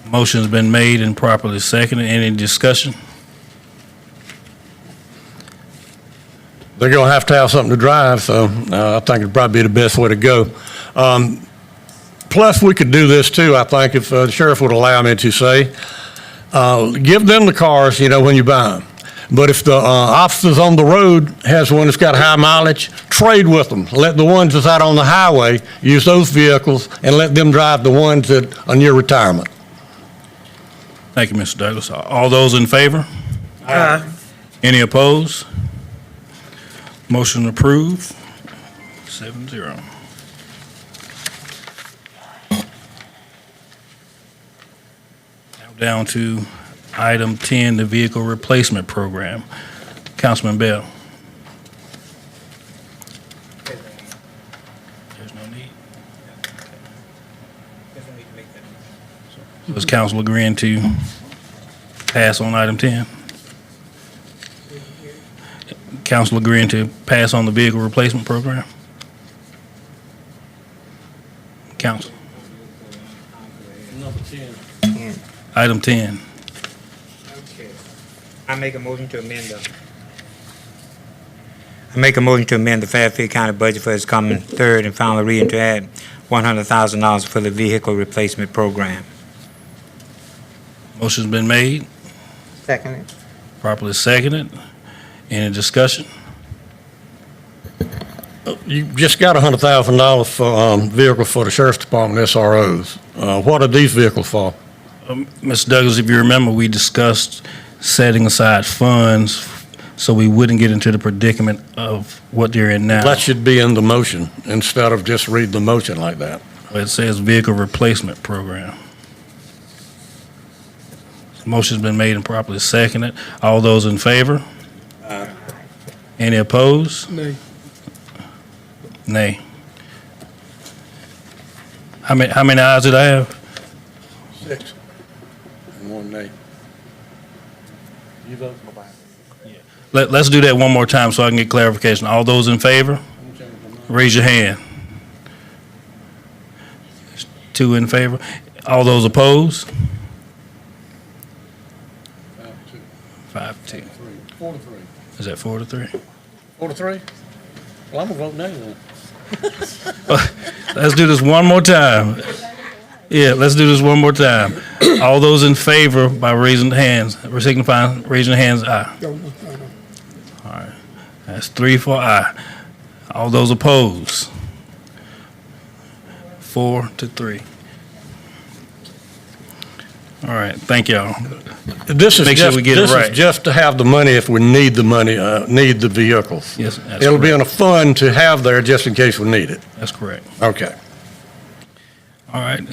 [SPEAKER 2] Motion's been made and properly seconded. Any discussion?
[SPEAKER 3] They're going to have something to drive, so I think it'd probably be the best way to go. Plus, we could do this too, I think, if the sheriff would allow me to say. Give them the cars, when you buy them. But if the officers on the road has one that's got high mileage, trade with them. Let the ones that's out on the highway use those vehicles and let them drive the ones that are near retirement.
[SPEAKER 2] Thank you, Mr. Douglas. All those in favor?
[SPEAKER 15] Aye.
[SPEAKER 2] Any opposed? Motion approved, 7-0. Now down to item 10, the vehicle replacement program. Councilman Bell. There's no need. So is council agreeing to pass on item 10? Council agreeing to pass on the vehicle replacement program? Council.
[SPEAKER 3] Number 10.
[SPEAKER 2] Item 10.
[SPEAKER 14] I make a motion to amend the Fairfield County budget for its coming third and final reading to add $100,000 for the vehicle replacement program.
[SPEAKER 2] Motion's been made,
[SPEAKER 4] Second.
[SPEAKER 2] properly seconded. Any discussion?
[SPEAKER 3] You just got $100,000 for vehicle for the sheriff's department SROs. What are these vehicles for?
[SPEAKER 2] Mr. Douglas, if you remember, we discussed setting aside funds so we wouldn't get into the predicament of what they're in now.
[SPEAKER 3] That should be in the motion instead of just read the motion like that.
[SPEAKER 2] It says vehicle replacement program. Motion's been made and properly seconded. All those in favor?
[SPEAKER 3] Aye.
[SPEAKER 2] Any opposed?
[SPEAKER 12] Nay.
[SPEAKER 2] Nay. How many ayes did I have?
[SPEAKER 3] 6. And 1 nay. You vote?
[SPEAKER 2] Let's do that one more time so I can get clarification. All those in favor? Raise your hand. 2 in favor. All those opposed? 5-2.
[SPEAKER 3] 4-3.
[SPEAKER 2] Is that 4-3?
[SPEAKER 3] 4-3? Well, I'm going to vote nay then.
[SPEAKER 2] Let's do this one more time. Yeah, let's do this one more time. All those in favor by raising hands, signifying raising your hands, aye. All right, that's 3 for aye. All those opposed, 4-3. All right, thank y'all.
[SPEAKER 3] This is
[SPEAKER 2] Make
[SPEAKER 3] just,
[SPEAKER 2] sure we get
[SPEAKER 3] this
[SPEAKER 2] it right.
[SPEAKER 3] is just to have the money if we need the money, need the vehicles.
[SPEAKER 2] Yes, that's
[SPEAKER 3] It'll be in
[SPEAKER 2] correct.
[SPEAKER 3] a fund to have there just in case we need it.
[SPEAKER 2] That's correct.
[SPEAKER 3] Okay.
[SPEAKER 2] All right,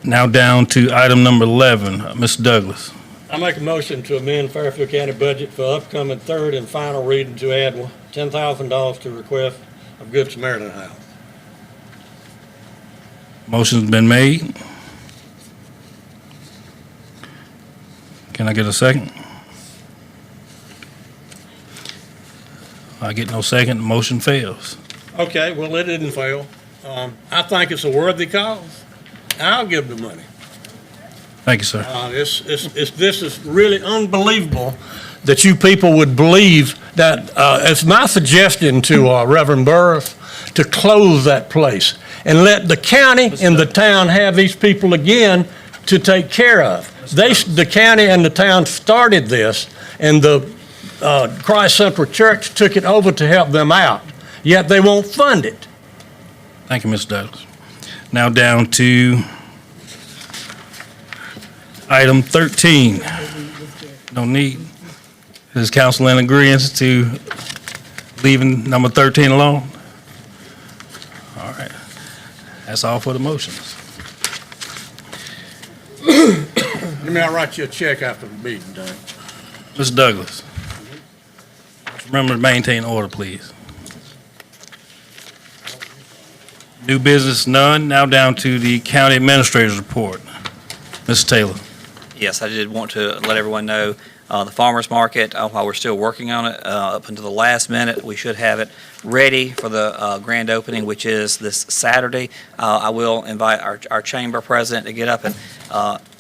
[SPEAKER 2] now down to item number 11, Mr. Douglas.
[SPEAKER 3] I make a motion to amend Fairfield County budget for upcoming third and final reading to add $10,000 to request of Good Samaritan House.
[SPEAKER 2] Motion's been made. Can I get a second? I get no second, the motion fails.
[SPEAKER 3] Okay, well, it didn't fail. I think it's a worthy cause. I'll give the money.
[SPEAKER 2] Thank you, sir.
[SPEAKER 3] This is really unbelievable that you people would believe that. It's my suggestion to Reverend Burris to close that place and let the county and the town have these people again to take care of. The county and the town started this, and the Christ Central Church took it over to help them out, yet they won't fund it.
[SPEAKER 2] Thank you, Mr. Douglas. Now down to item 13. No need. Is council in agreement to leaving number 13 alone? All right. That's all for the motions.
[SPEAKER 3] Let me write you a check after the meeting, done.
[SPEAKER 2] Mr. Douglas, remember to maintain order, please. New business, none. Now down to the county administrator's report. Mr. Taylor.
[SPEAKER 10] Yes, I did want to let everyone know the farmer's market, while we're still working on it, up until the last minute, we should have it ready for the grand opening, which is this Saturday. I will invite our chamber president to get up and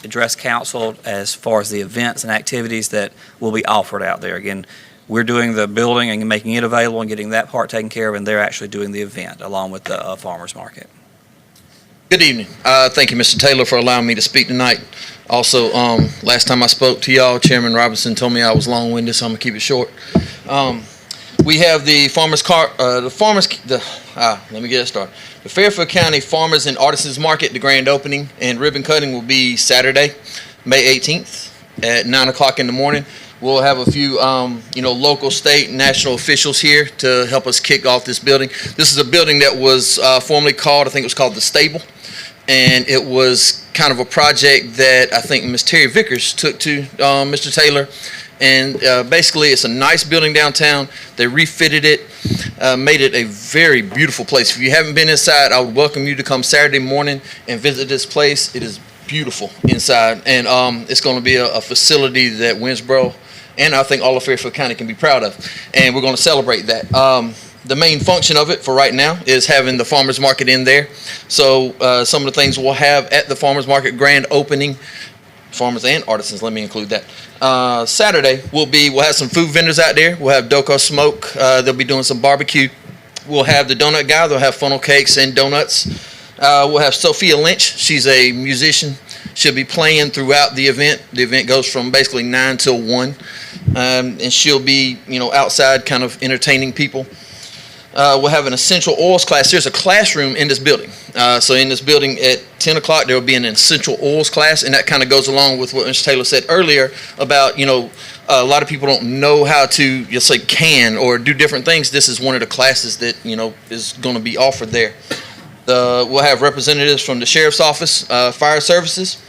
[SPEAKER 10] address council as far as the events and activities that will be offered out there. Again, we're doing the building and making it available and getting that part taken care of, and they're actually doing the event along with the farmer's market.
[SPEAKER 17] Good evening. Thank you, Mr. Taylor, for allowing me to speak tonight. Also, last time I spoke to y'all, Chairman Robinson told me I was long-winded, so I'm gonna keep it short. We have the let me get it started. The Fairfield County Farmers and Artisans Market, the grand opening and ribbon cutting will be Saturday, May 18th at 9 o'clock in the morning. We'll have a few, local, state, and national officials here to help us kick off this building. This is a building that was formerly called, I think it was called the Stable, and it was kind of a project that I think Ms. Terry Vickers took to Mr. Taylor. And basically, it's a nice building downtown. They refitted it, made it a very beautiful place. If you haven't been inside, I would welcome you to come Saturday morning and visit this place. It is beautiful inside, and it's going to be a facility that Winsboro and I think all of Fairfield County can be proud of, and we're going to celebrate that. The main function of it for right now is having the farmers market in there. So some of the things we'll have at the farmers market grand opening, farmers and artisans, let me include that. Saturday we'll have some food vendors out there. We'll have Doco Smoke. They'll be doing some barbecue. We'll have the donut guy. They'll have funnel cakes and donuts. We'll have Sophia Lynch. She's a musician. She'll be playing throughout the event. The event goes from basically 9 till 1. And she'll be, outside kind of entertaining people. We'll have an essential oils class. There's a classroom in this building. So in this building at 10 o'clock, there will be an essential oils class, and that kind of goes along with what Mr. Taylor said earlier about, a lot of people don't know how to just say can or do different things. This is one of the classes that, is going to be offered there. We'll have representatives from the Sheriff's Office, Fire Services.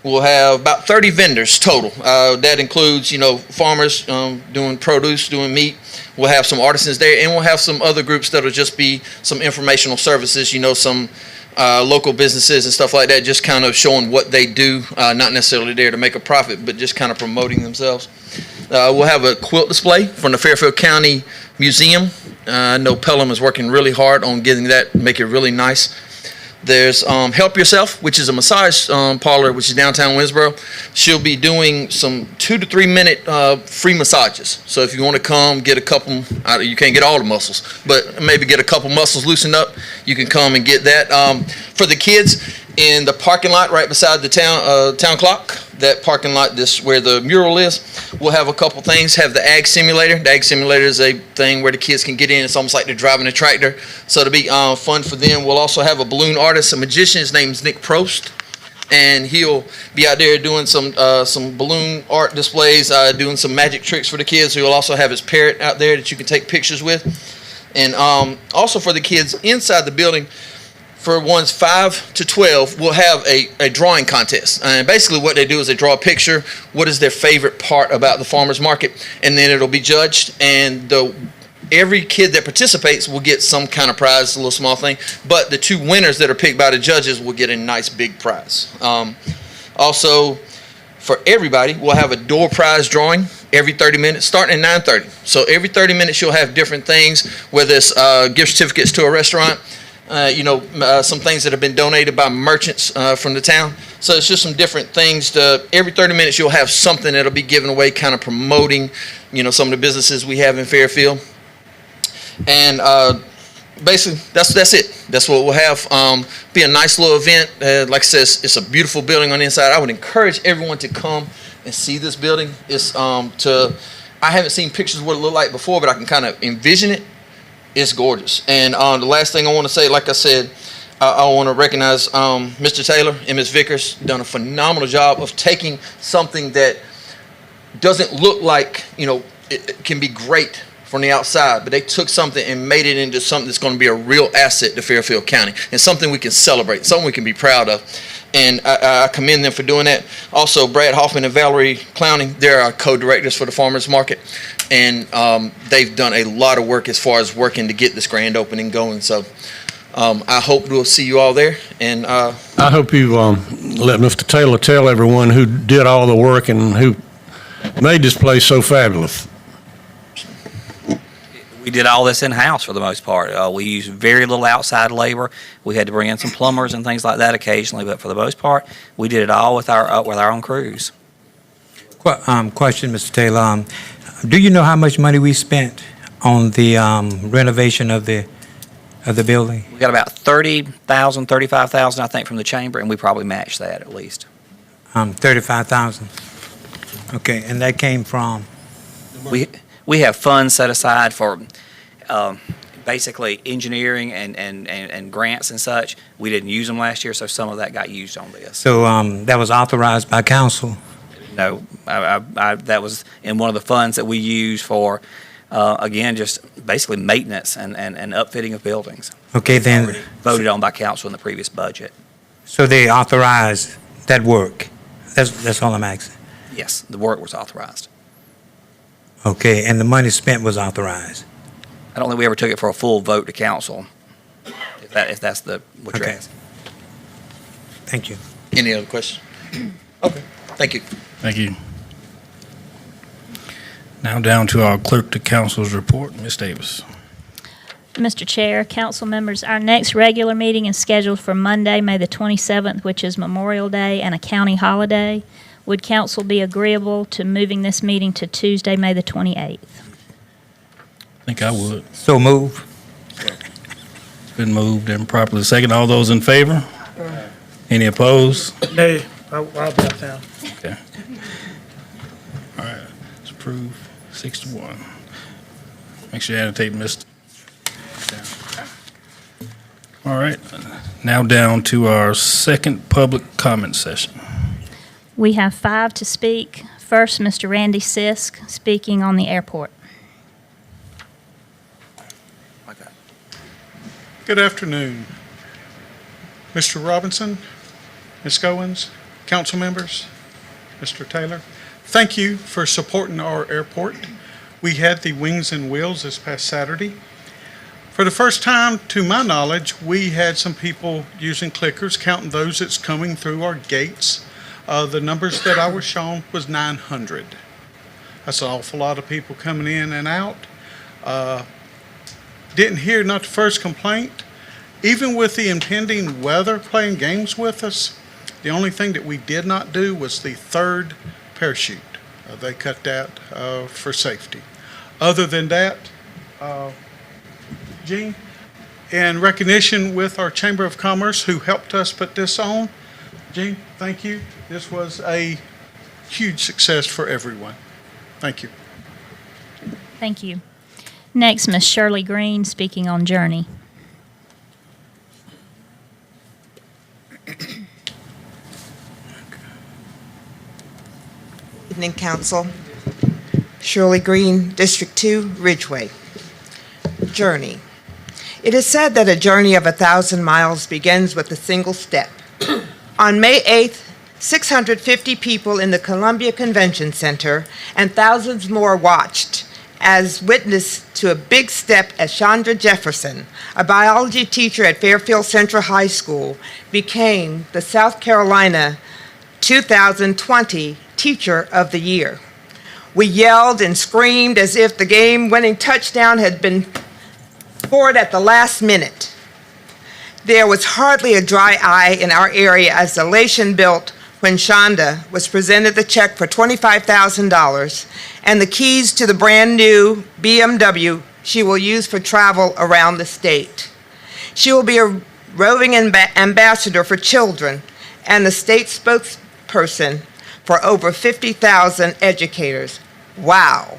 [SPEAKER 17] We'll have about 30 vendors total. That includes, farmers doing produce, doing meat. We'll have some artisans there, and we'll have some other groups that'll just be some informational services, some local businesses and stuff like that, just kind of showing what they do, not necessarily there to make a profit, but just kind of promoting themselves. We'll have a quilt display from the Fairfield County Museum. I know Pelham is working really hard on getting that, make it really nice. There's Help Yourself, which is a massage parlor, which is downtown Winsboro. She'll be doing some 2 to 3 minute free massages. So if you want to come get a couple, you can't get all the muscles, but maybe get a couple muscles loosened up, you can come and get that. For the kids, in the parking lot right beside the town clock, that parking lot, this where the mural is, we'll have a couple things. Have the ag simulator. The ag simulator is a thing where the kids can get in. It's almost like they're driving a tractor, so it'll be fun for them. We'll also have a balloon artist, a magician. His name's Nick Prost, and he'll be out there doing some balloon art displays, doing some magic tricks for the kids. He'll also have his parrot out there that you can take pictures with, and also for the kids inside the building. For ones 5 to 12, we'll have a drawing contest. And basically what they do is they draw a picture, what is their favorite part about the farmer's market, and then it'll be judged. And every kid that participates will get some kind of prize, a little small thing. But the 2 winners that are picked by the judges will get a nice big prize. Also, for everybody, we'll have a door prize drawing every 30 minutes, starting at 9:30. So every 30 minutes, you'll have different things, whether it's gift certificates to a restaurant, some things that have been donated by merchants from the town. So it's just some different things. Every 30 minutes you'll have something that'll be given away, kind of promoting, some of the businesses we have in Fairfield. And basically, that's it. That's what we'll have. Be a nice little event. Like I said, it's a beautiful building on the inside. I would encourage everyone to come and see this building. I haven't seen pictures of what it looked like before, but I can kind of envision it. It's gorgeous. And the last thing I want to say, like I said, I want to recognize Mr. Taylor and Ms. Vickers done a phenomenal job of taking something that doesn't look like, it can be great from the outside, but they took something and made it into something that's going to be a real asset to Fairfield County and something we can celebrate, something we can be proud of. And I commend them for doing that. Also, Brad Hoffman and Valerie Clowning, they're our co-directors for the Farmers Market. And they've done a lot of work as far as working to get this grand opening going. So I hope we'll see you all there. And I
[SPEAKER 3] hope you let Mr. Taylor tell everyone who did all the work and who made this place so fabulous.
[SPEAKER 10] We did all this in-house for the most part. We used very little outside labor. We had to bring in some plumbers and things like that occasionally, but for the most part, we did it all with our own crews.
[SPEAKER 14] Question, Mr. Taylor. Do you know how much money we spent on the renovation of the of the building?
[SPEAKER 10] We got about 30,000, 35,000, I think, from the chamber, and we probably matched that at least.
[SPEAKER 14] 35,000. Okay, and that came from?
[SPEAKER 10] We have funds set aside for basically engineering and grants and such. We didn't use them last year, so some of that got used on this.
[SPEAKER 14] So that was authorized by council?
[SPEAKER 10] No, that was in one of the funds that we use for, again, just basically maintenance and upfitting of buildings.
[SPEAKER 14] Okay, then.
[SPEAKER 10] Already voted on by council in the previous budget.
[SPEAKER 14] So they authorized that work? That's all I'm asking.
[SPEAKER 10] Yes, the work was authorized.
[SPEAKER 14] Okay, and the money spent was authorized?
[SPEAKER 10] I don't think we ever took it for a full vote to council, if that's what you're
[SPEAKER 14] Okay.
[SPEAKER 10] asking.
[SPEAKER 14] Thank you.
[SPEAKER 17] Any other questions? Okay, thank you.
[SPEAKER 2] Thank you. Now down to our clerk to council's report, Ms. Davis.
[SPEAKER 5] Mr. Chair, council members, our next regular meeting is scheduled for Monday, May the 27th, which is Memorial Day and a county holiday. Would council be agreeable to moving this meeting to Tuesday, May the 28th?
[SPEAKER 2] I think I would.
[SPEAKER 14] So move.
[SPEAKER 2] It's been moved and properly second. All those in favor? Any opposed?
[SPEAKER 15] Nay, I'll be out of town.
[SPEAKER 2] Okay. All right, it's approved, 6-1. Make sure you annotate, Mr. All right, now down to our second public comment session.
[SPEAKER 5] We have 5 to speak. First, Mr. Randy Sisk, speaking on the airport.
[SPEAKER 18] Good afternoon. Mr. Robinson, Ms. Goins, council members, Mr. Taylor, thank you for supporting our airport. We had the Wings and Wheels this past Saturday. For the first time, to my knowledge, we had some people using clickers, counting those that's coming through our gates. The numbers that I was shown was 900. That's an awful lot of people coming in and out. Didn't hear not the first complaint. Even with the impending weather playing games with us, the only thing that we did not do was the third parachute. They cut that for safety. Other than that, Gene, in recognition with our Chamber of Commerce who helped us put this on, Gene, thank you. This was a huge success for everyone. Thank you.
[SPEAKER 5] Thank you. Next, Ms. Shirley Green, speaking on Journey.
[SPEAKER 4] Evening, Council. Shirley Green, District 2, Ridgeway. Journey. It is said that a journey of 1,000 miles begins with a single step. On May 8th, 650 people in the Columbia Convention Center and thousands more watched as witness to a big step as Chandra Jefferson, a biology teacher at Fairfield Central High School, became the South Carolina 2020 Teacher of the Year. We yelled and screamed as if the game-winning touchdown had been scored at the last minute. There was hardly a dry eye in our area as elation built when Shonda was presented the check for $25,000 and the keys to the brand new BMW she will use for travel around the state. She will be a roving ambassador for children and the state spokesperson for over 50,000 educators. Wow.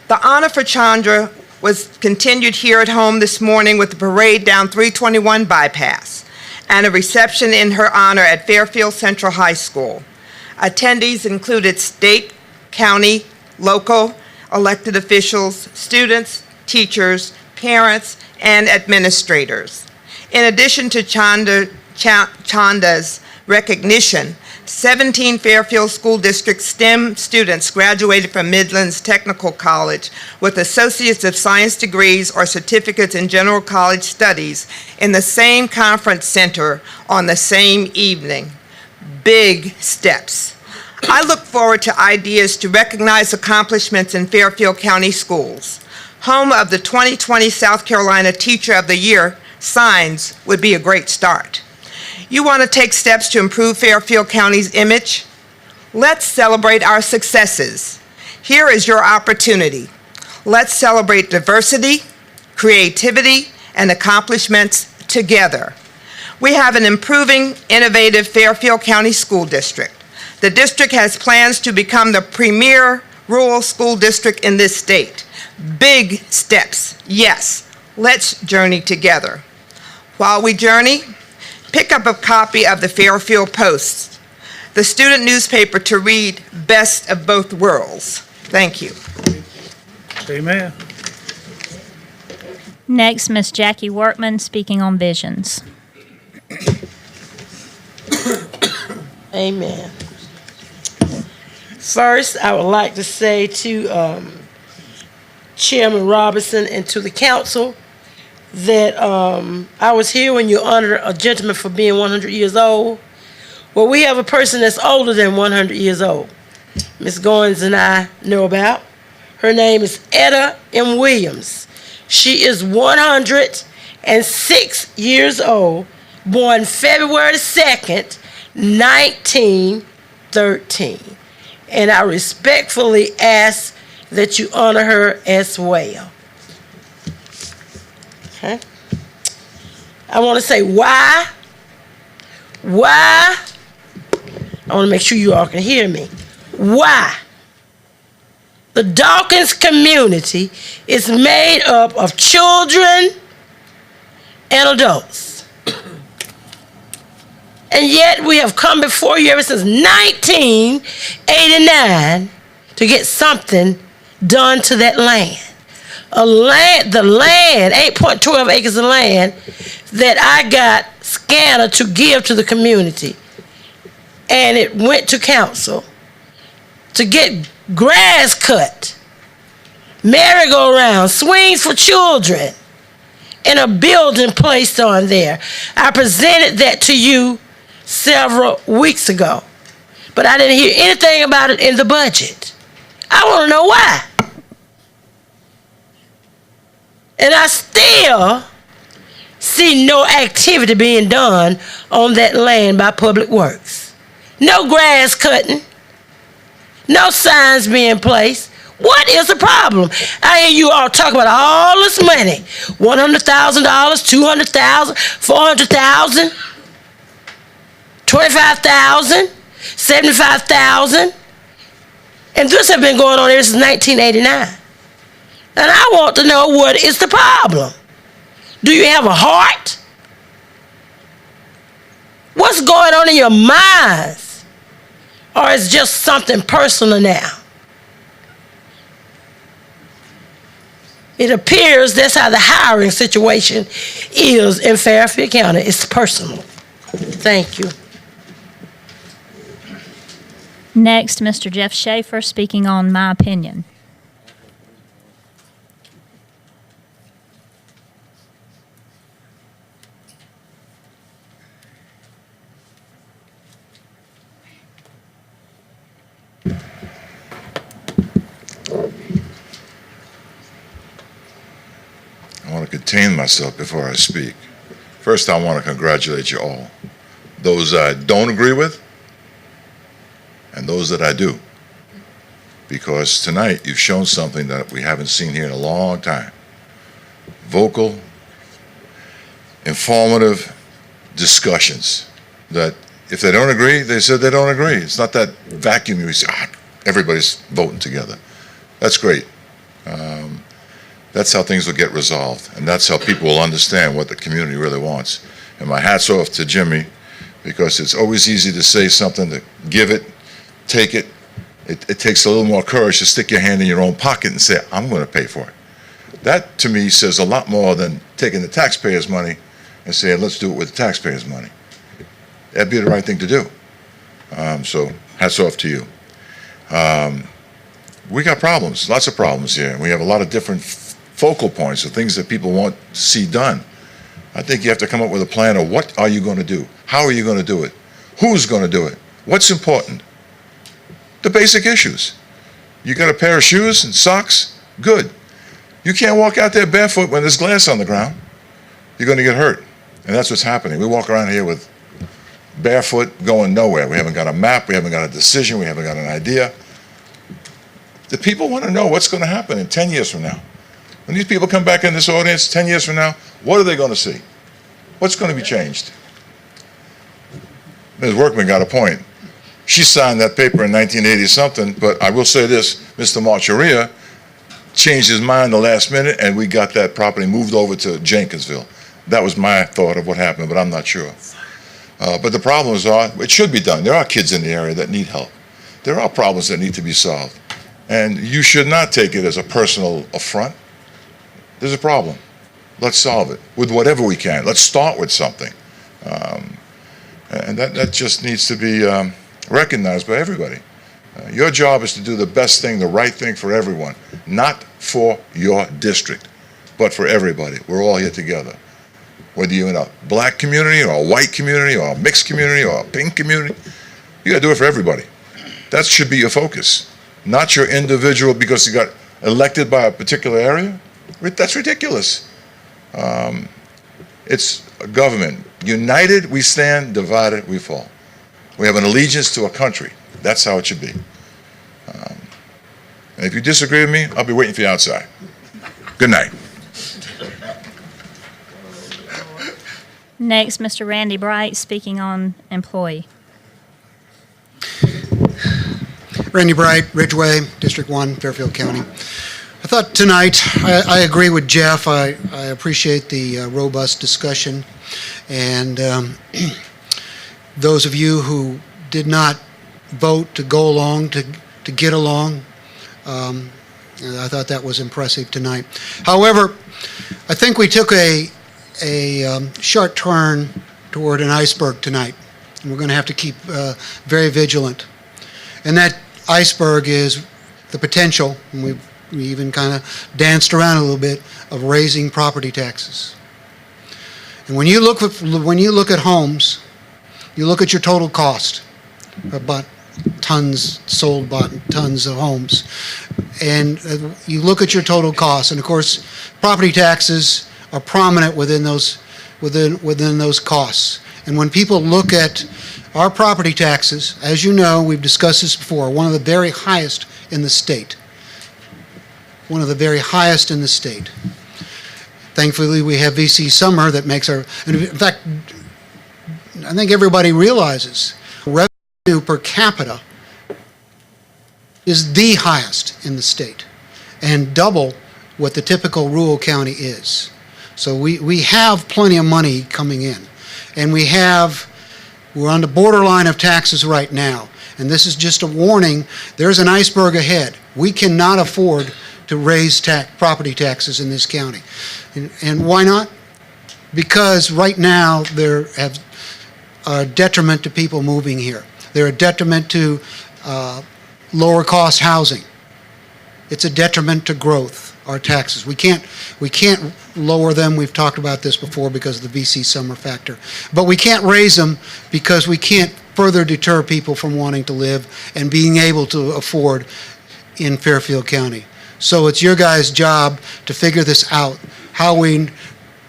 [SPEAKER 4] The honor for Chandra was continued here at home this morning with the parade down 321 bypass and a reception in her honor at Fairfield Central High School. Attendees included state, county, local, elected officials, students, teachers, parents, and administrators. In addition to Chanda's recognition, 17 Fairfield School District STEM students graduated from Midlands Technical College with Associates of Science degrees or certificates in General College Studies in the same conference center on the same evening. Big steps. I look forward to ideas to recognize accomplishments in Fairfield County Schools. Home of the 2020 South Carolina Teacher of the Year, signs would be a great start. You want to take steps to improve Fairfield County's image? Let's celebrate our successes. Here is your opportunity. Let's celebrate diversity, creativity, and accomplishments together. We have an improving, innovative Fairfield County School District. The district has plans to become the premier rural school district in this state. Big steps, yes. Let's journey together. While we journey, pick up a copy of the Fairfield Post, the student newspaper, to read Best of Both Worlds. Thank you.
[SPEAKER 15] Amen.
[SPEAKER 5] Next, Ms. Jackie Workman, speaking on visions.
[SPEAKER 1] Amen. First, I would like to say to Chairman Robinson and to the council that I was here when you honored a gentleman for being 100 years old. Well, we have a person that's older than 100 years old. Ms. Goins and I know about. Her name is Etta M. Williams. She is 106 years old, born February 2nd, 1913. And I respectfully ask that you honor her as well. Okay? I want to say why. I want to make sure you all can hear me. Why? The Dawkins community is made up of children and adults. And yet we have come before you ever since 1989 to get something done to that land. The land, 8.12 acres of land that I got Scanner to give to the community. And it went to council to get grass cut, merry-go-round, swings for children, and a building placed on there. I presented that to you several weeks ago, but I didn't hear anything about it in the budget. I want to know why. And I still see no activity being done on that land by Public Works. No grass cutting. No signs being placed. What is the problem? I hear you all talk about all this money. $100,000, $200,000, $400,000, $25,000, $75,000. And this has been going on ever since 1989. And I want to know, what is the problem? Do you have a heart? What's going on in your minds? Or is just something personal now? It appears that's how the hiring situation is in Fairfield County. It's personal. Thank you.
[SPEAKER 5] Next, Mr. Jeff Schaefer, speaking on my opinion.
[SPEAKER 8] I want to contain myself before I speak. First, I want to congratulate you all. Those I don't agree with, and those that I do. Because tonight, you've shown something that we haven't seen here in a long time. Vocal, informative discussions that if they don't agree, they said they don't agree. It's not that vacuum you say, everybody's voting together. That's great. That's how things will get resolved, and that's how people will understand what the community really wants. And my hat's off to Jimmy, because it's always easy to say something, to give it, take it. It takes a little more courage to stick your hand in your own pocket and say, I'm going to pay for it. That, to me, says a lot more than taking the taxpayers' money and saying, let's do it with the taxpayers' money. That'd be the right thing to do. So hats off to you. We got problems, lots of problems here. We have a lot of different focal points of things that people want to see done. I think you have to come up with a plan of what are you going to do? How are you going to do it? Who's going to do it? What's important? The basic issues. You got a pair of shoes and socks? Good. You can't walk out there barefoot when there's glass on the ground. You're going to get hurt. And that's what's happening. We walk around here with barefoot going nowhere. We haven't got a map. We haven't got a decision. We haven't got an idea. The people want to know what's going to happen in 10 years from now. When these people come back in this audience 10 years from now, what are they going to see? What's going to be changed? Ms. Workman got a point. She signed that paper in 1980-something, but I will say this, Mr. Marcharia changed his mind the last minute, and we got that property moved over to Jenkinsville. That was my thought of what happened, but I'm not sure. But the problems are, it should be done. There are kids in the area that need help. There are problems that need to be solved. And you should not take it as a personal affront. There's a problem. Let's solve it with whatever we can. Let's start with something. And that just needs to be recognized by everybody. Your job is to do the best thing, the right thing for everyone, not for your district, but for everybody. We're all here together. Whether you're in a black community or a white community or a mixed community or a pink community, you gotta do it for everybody. That should be your focus, not your individual because you got elected by a particular area. That's ridiculous. It's a government. United we stand, divided we fall. We have an allegiance to a country. That's how it should be. And if you disagree with me, I'll be waiting for you outside. Good night.
[SPEAKER 5] Next, Mr. Randy Bright, speaking on employee.
[SPEAKER 9] Randy Bright, Ridgeway, District 1, Fairfield County. I thought tonight, I agree with Jeff. I appreciate the robust discussion. And those of you who did not vote to go along, to get along, I thought that was impressive tonight. However, I think we took a sharp turn toward an iceberg tonight. And we're going to have to keep very vigilant. And that iceberg is the potential, and we even kind of danced around a little bit, of raising property taxes. And when you look at homes, you look at your total cost, about tons sold, bought tons of homes, and you look at your total cost, and of course, property taxes are prominent within those costs. And when people look at our property taxes, as you know, we've discussed this before, one of the very highest in the state. One of the very highest in the state. Thankfully, we have VC Summer that makes our, and in fact, I think everybody realizes revenue per capita is the highest in the state and double what the typical rural county is. So we have plenty of money coming in. And we're on the borderline of taxes right now. And this is just a warning, there's an iceberg ahead. We cannot afford to raise property taxes in this county. And why not? Because right now they're a detriment to people moving here. They're a detriment to lower cost housing. It's a detriment to growth, our taxes. We can't lower them. We've talked about this before because of the VC Summer factor. But we can't raise them because we can't further deter people from wanting to live and being able to afford in Fairfield County. So it's your guys' job to figure this out, how we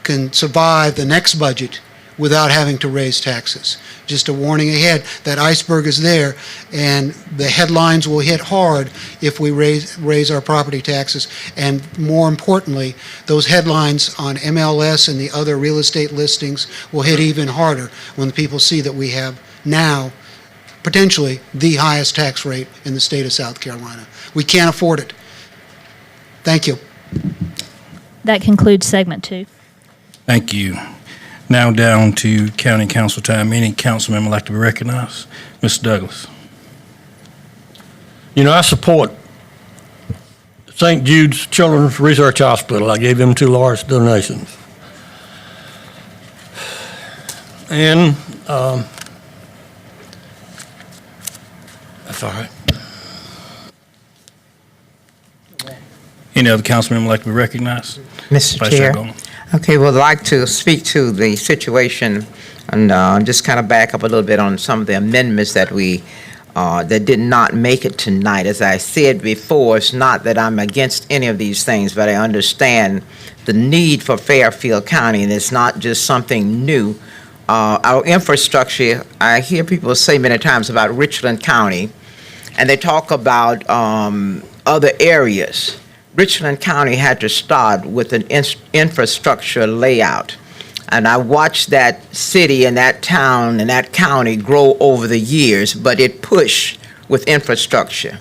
[SPEAKER 9] can survive the next budget without having to raise taxes. Just a warning ahead, that iceberg is there, and the headlines will hit hard if we raise our property taxes. And more importantly, those headlines on MLS and the other real estate listings will hit even harder when people see that we have now potentially the highest tax rate in the state of South Carolina. We can't afford it. Thank you.
[SPEAKER 5] That concludes segment 2.
[SPEAKER 2] Thank you. Now down to county council time. Any council member like to be recognized? Mr. Douglas.
[SPEAKER 3] You know, I support St. Jude's Children's Research Hospital. I gave them 2 large donations. And that's all right.
[SPEAKER 2] Any other council member like to be recognized?
[SPEAKER 4] Mr.
[SPEAKER 2] Vice
[SPEAKER 4] Chair.
[SPEAKER 2] Goldman.
[SPEAKER 4] Okay, well, I'd like to speak to the situation and just kind of back up a little bit on some of the amendments that that did not make it tonight. As I said before, it's not that I'm against any of these things, but I understand the need for Fairfield County, and it's not just something new. Our infrastructure, I hear people say many times about Richland County, and they talk about other areas. Richland County had to start with an infrastructure layout. And I watched that city and that town and that county grow over the years, but it pushed with infrastructure.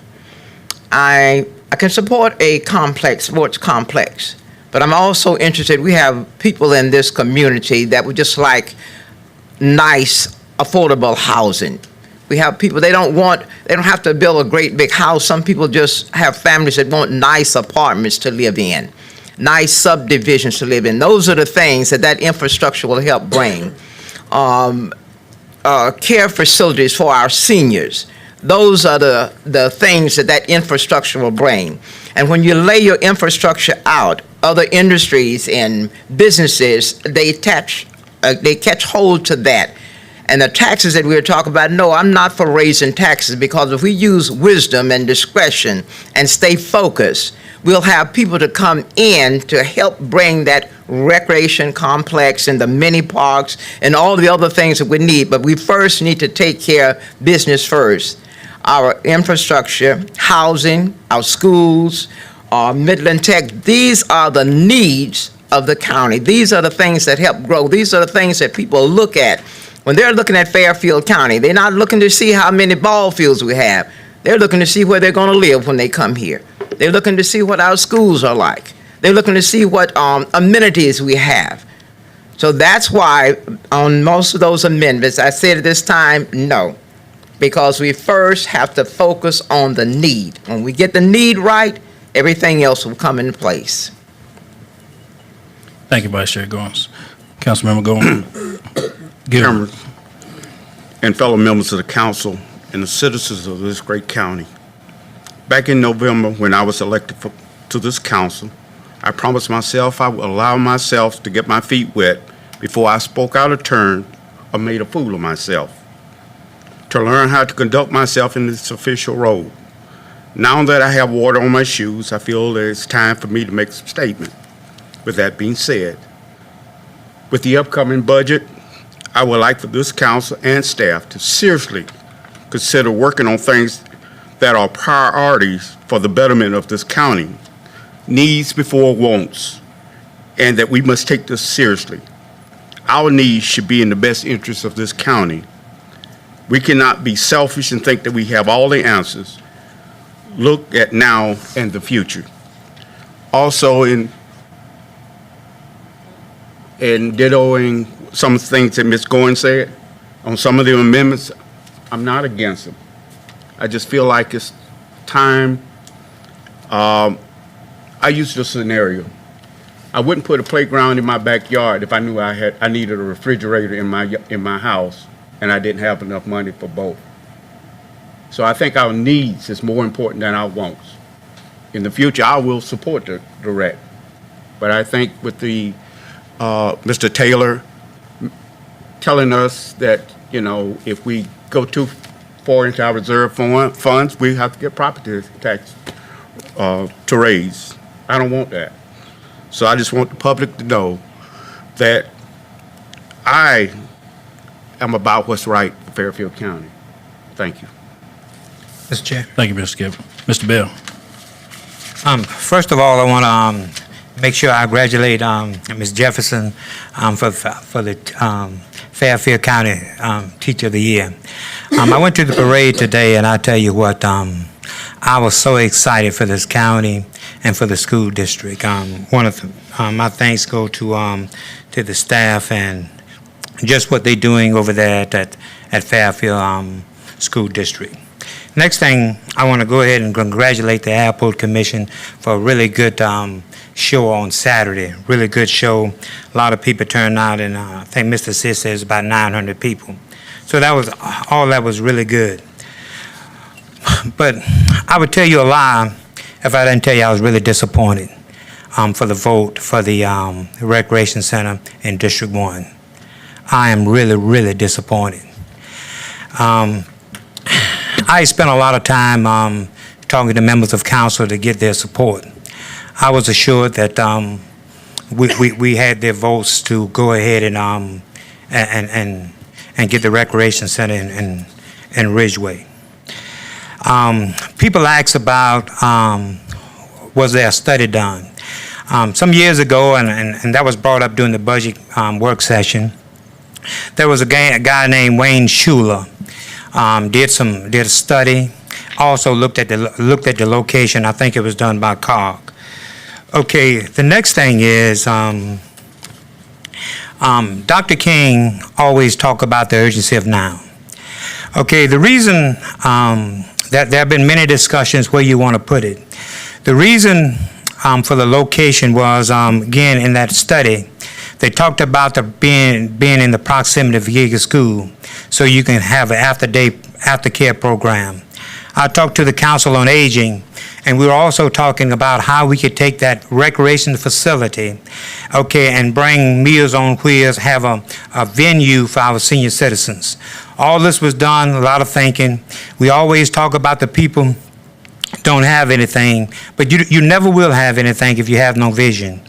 [SPEAKER 4] I can support a sports complex, but I'm also interested, we have people in this community that would just like nice, affordable housing. We have people, they don't have to build a great big house. Some people just have families that want nice apartments to live in, nice subdivisions to live in. Those are the things that infrastructure will help bring. Care facilities for our seniors. Those are the things that infrastructure will bring. And when you lay your infrastructure out, other industries and businesses, they catch hold to that. And the taxes that we were talking about, no, I'm not for raising taxes, because if we use wisdom and discretion and stay focused, we'll have people to come in to help bring that recreation complex and the mini parks and all the other things that we need. But we first need to take care of business first. Our infrastructure, housing, our schools, our Midland Tech, these are the needs of the county. These are the things that help grow. These are the things that people look at. When they're looking at Fairfield County, they're not looking to see how many ball fields we have. They're looking to see where they're going to live when they come here. They're looking to see what our schools are like. They're looking to see what amenities we have. So that's why on most of those amendments, I said at this time, no, because we first have to focus on the need. When we get the need right, everything else will come into place.
[SPEAKER 2] Thank you, Vice Chair Goins. Councilmember Goins.
[SPEAKER 16] Chairman and fellow members of the council and the citizens of this great county. Back in November, when I was elected to this council, I promised myself I would allow myself to get my feet wet before I spoke out of turn or made a fool of myself, to learn how to conduct myself in this official role. Now that I have water on my shoes, I feel that it's time for me to make some statement. With that being said, with the upcoming budget, I would like for this council and staff to seriously consider working on things that are priorities for the betterment of this county, needs before wants, and that we must take this seriously. Our needs should be in the best interest of this county. We cannot be selfish and think that we have all the answers. Look at now and the future. Also, in dittoing some of the things that Ms. Goins said on some of the amendments, I'm not against them. I just feel like it's time. I used a scenario. I wouldn't put a playground in my backyard if I knew I needed a refrigerator in my house and I didn't have enough money for both. So I think our needs is more important than our wants. In the future, I will support the rec. But I think with the Mr. Taylor telling us that, if we go too far into our reserve funds, we have to get property tax to raise. I don't want that. So I just want the public to know that I am about what's right for Fairfield County. Thank you.
[SPEAKER 14] Mr. Chair.
[SPEAKER 2] Thank you, Mr. Gibbon. Mr. Bell.
[SPEAKER 14] First of all, I want to make sure I congratulate Ms. Jefferson for the Fairfield County Teacher of the Year. I went to the parade today, and I tell you what, I was so excited for this county and for the school district. One of my thanks go to the staff and just what they're doing over there at Fairfield School District. Next thing, I want to go ahead and congratulate the Airport Commission for a really good show on Saturday. Really good show. A lot of people turned out, and I think Mr. Sis says about 900 people. So all that was really good. But I would tell you a lie if I didn't tell you I was really disappointed for the vote for the Recreation Center in District 1. I am really, really disappointed. I spent a lot of time talking to members of council to get their support. I was assured that we had their votes to go ahead and get the recreation center in Ridgeway. People ask about was there a study done? Some years ago, and that was brought up during the budget work session, there was a guy named Wayne Schuler, did a study, also looked at the location. I think it was done by COG. Okay, the next thing is, Dr. King always talk about the urgency of now. Okay, the reason that there have been many discussions where you want to put it. The reason for the location was, again, in that study, they talked about being in the proximity of Giga School, so you can have an aftercare program. I talked to the Council on Aging, and we were also talking about how we could take that recreation facility, okay, and bring Meals on Wheels, have a venue for our senior citizens. All this was done, a lot of thinking. We always talk about the people don't have anything, but you never will have anything if you have no vision.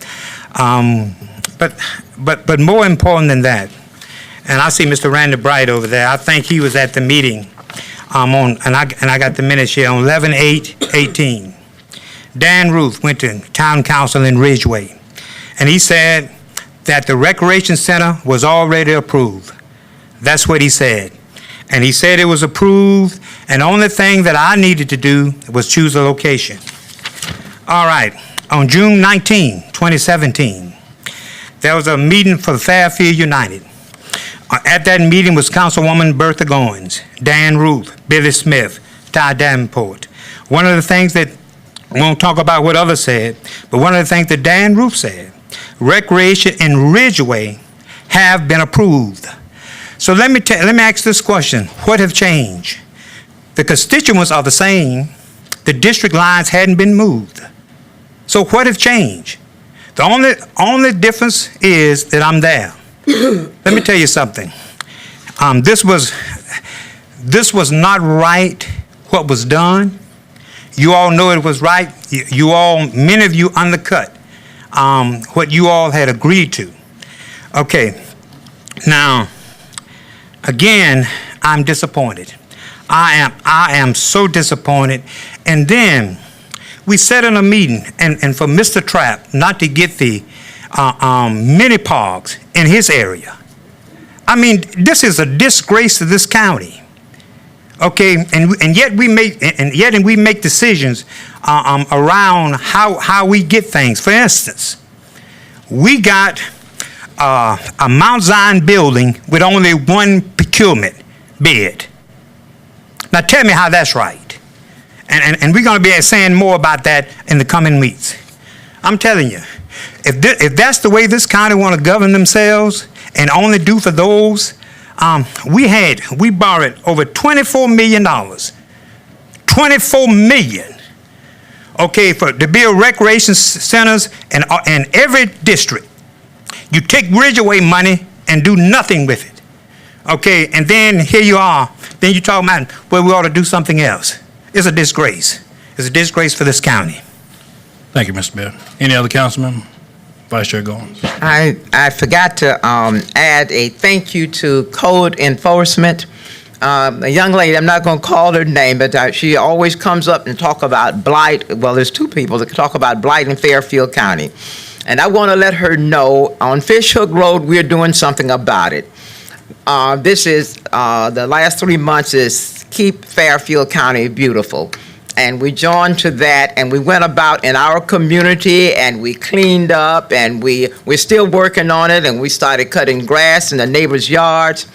[SPEAKER 14] But more important than that, and I see Mr. Randy Bright over there. I think he was at the meeting and I got the minutes here on 11/8/18. Dan Ruth went to town council in Ridgeway, and he said that the recreation center was already approved. That's what he said. And he said it was approved, and the only thing that I needed to do was choose a location. All right, on June 19, 2017, there was a meeting for Fairfield United. At that meeting was Councilwoman Bertha Goins, Dan Ruth, Billy Smith, Ty Davenport. One of the things that, we won't talk about what others said, but one of the things that Dan Ruth said, recreation in Ridgeway have been approved. So let me ask this question: what have changed? The constituents are the same. The district lines hadn't been moved. So what have changed? The only difference is that I'm there. Let me tell you something. This was not right. What was done? You all know it was right. Many of you undercut what you all had agreed to. Okay. Now, again, I'm disappointed. I am so disappointed. And then we sat in a meeting, and for Mr. Trapp not to get the mini parks in his area. I mean, this is a disgrace to this county. Okay, and yet we make decisions around how we get things. For instance, we got a Mount Zion building with only one procurement bid. Now tell me how that's right. And we're going to be saying more about that in the coming weeks. I'm telling you, if that's the way this county want to govern themselves and only do for those, we borrowed over $24 million. $24 million. Okay, to build recreation centers in every district. You take Ridgeway money and do nothing with it. Okay, and then here you are. Then you talk about, well, we ought to do something else. It's a disgrace. It's a disgrace for this county.
[SPEAKER 2] Thank you, Mr. Mayor. Any other councilman? Vice Chair Goins.
[SPEAKER 4] I forgot to add a thank you to code enforcement. A young lady, I'm not going to call her name, but she always comes up and talk about blight. Well, there's two people that talk about blight in Fairfield County. And I want to let her know on Fish Hook Road, we're doing something about it. This is, the last 3 months is Keep Fairfield County Beautiful. And we joined to that, and we went about in our community, and we cleaned up, and we're still working on it, and we started cutting grass in the neighbors' yards.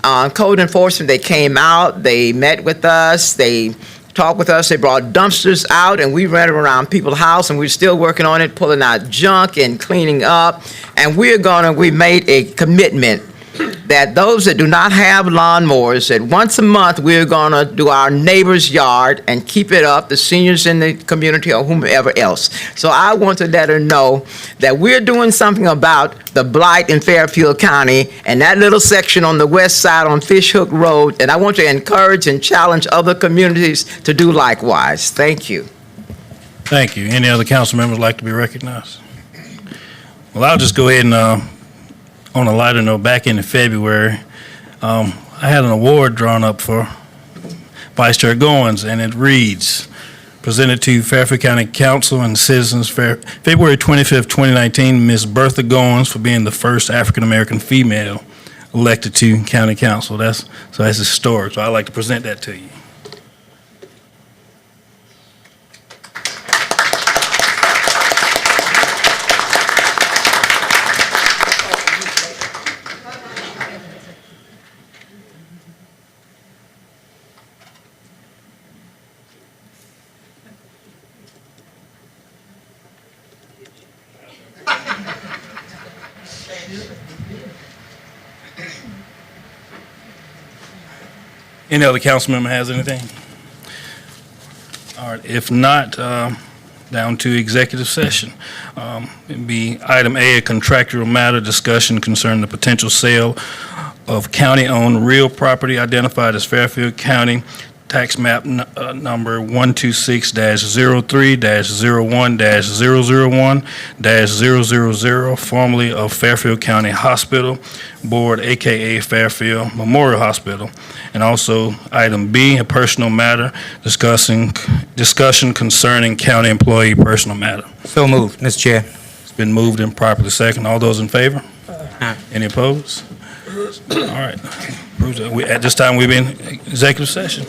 [SPEAKER 4] Code enforcement, they came out, they met with us, they talked with us, they brought dumpsters out, and we ran around people's house, and we're still working on it, pulling out junk and cleaning up. And we made a commitment that those that do not have lawnmowers, that once a month we're going to do our neighbor's yard and keep it up, the seniors in the community or whomever else. So I want to let her know that we're doing something about the blight in Fairfield County and that little section on the west side on Fish Hook Road, and I want to encourage and challenge other communities to do likewise. Thank you.
[SPEAKER 2] Thank you. Any other council members like to be recognized? Well, I'll just go ahead and on a lighter note, back in February, I had an award drawn up for Vice Chair Goins, and it reads, presented to Fairfield County Council and citizens February 25th, 2019, Ms. Bertha Goins for being the first African-American female elected to county council. That's historic, so I'd like to present that to you. Any other council member has anything? All right, if not, down to executive session. It'd be item A, a contractual matter discussion concerning the potential sale of county-owned real property identified as Fairfield County Tax Map number 126-03-01-001-000, formerly of Fairfield County Hospital Board, AKA Fairfield Memorial Hospital. And also item B, a personal matter discussion concerning county employee personal matter.
[SPEAKER 14] So moved, Mr. Chair.
[SPEAKER 2] It's been moved and properly second. All those in favor? Any opposed? All right. At this time, we've been in executive session.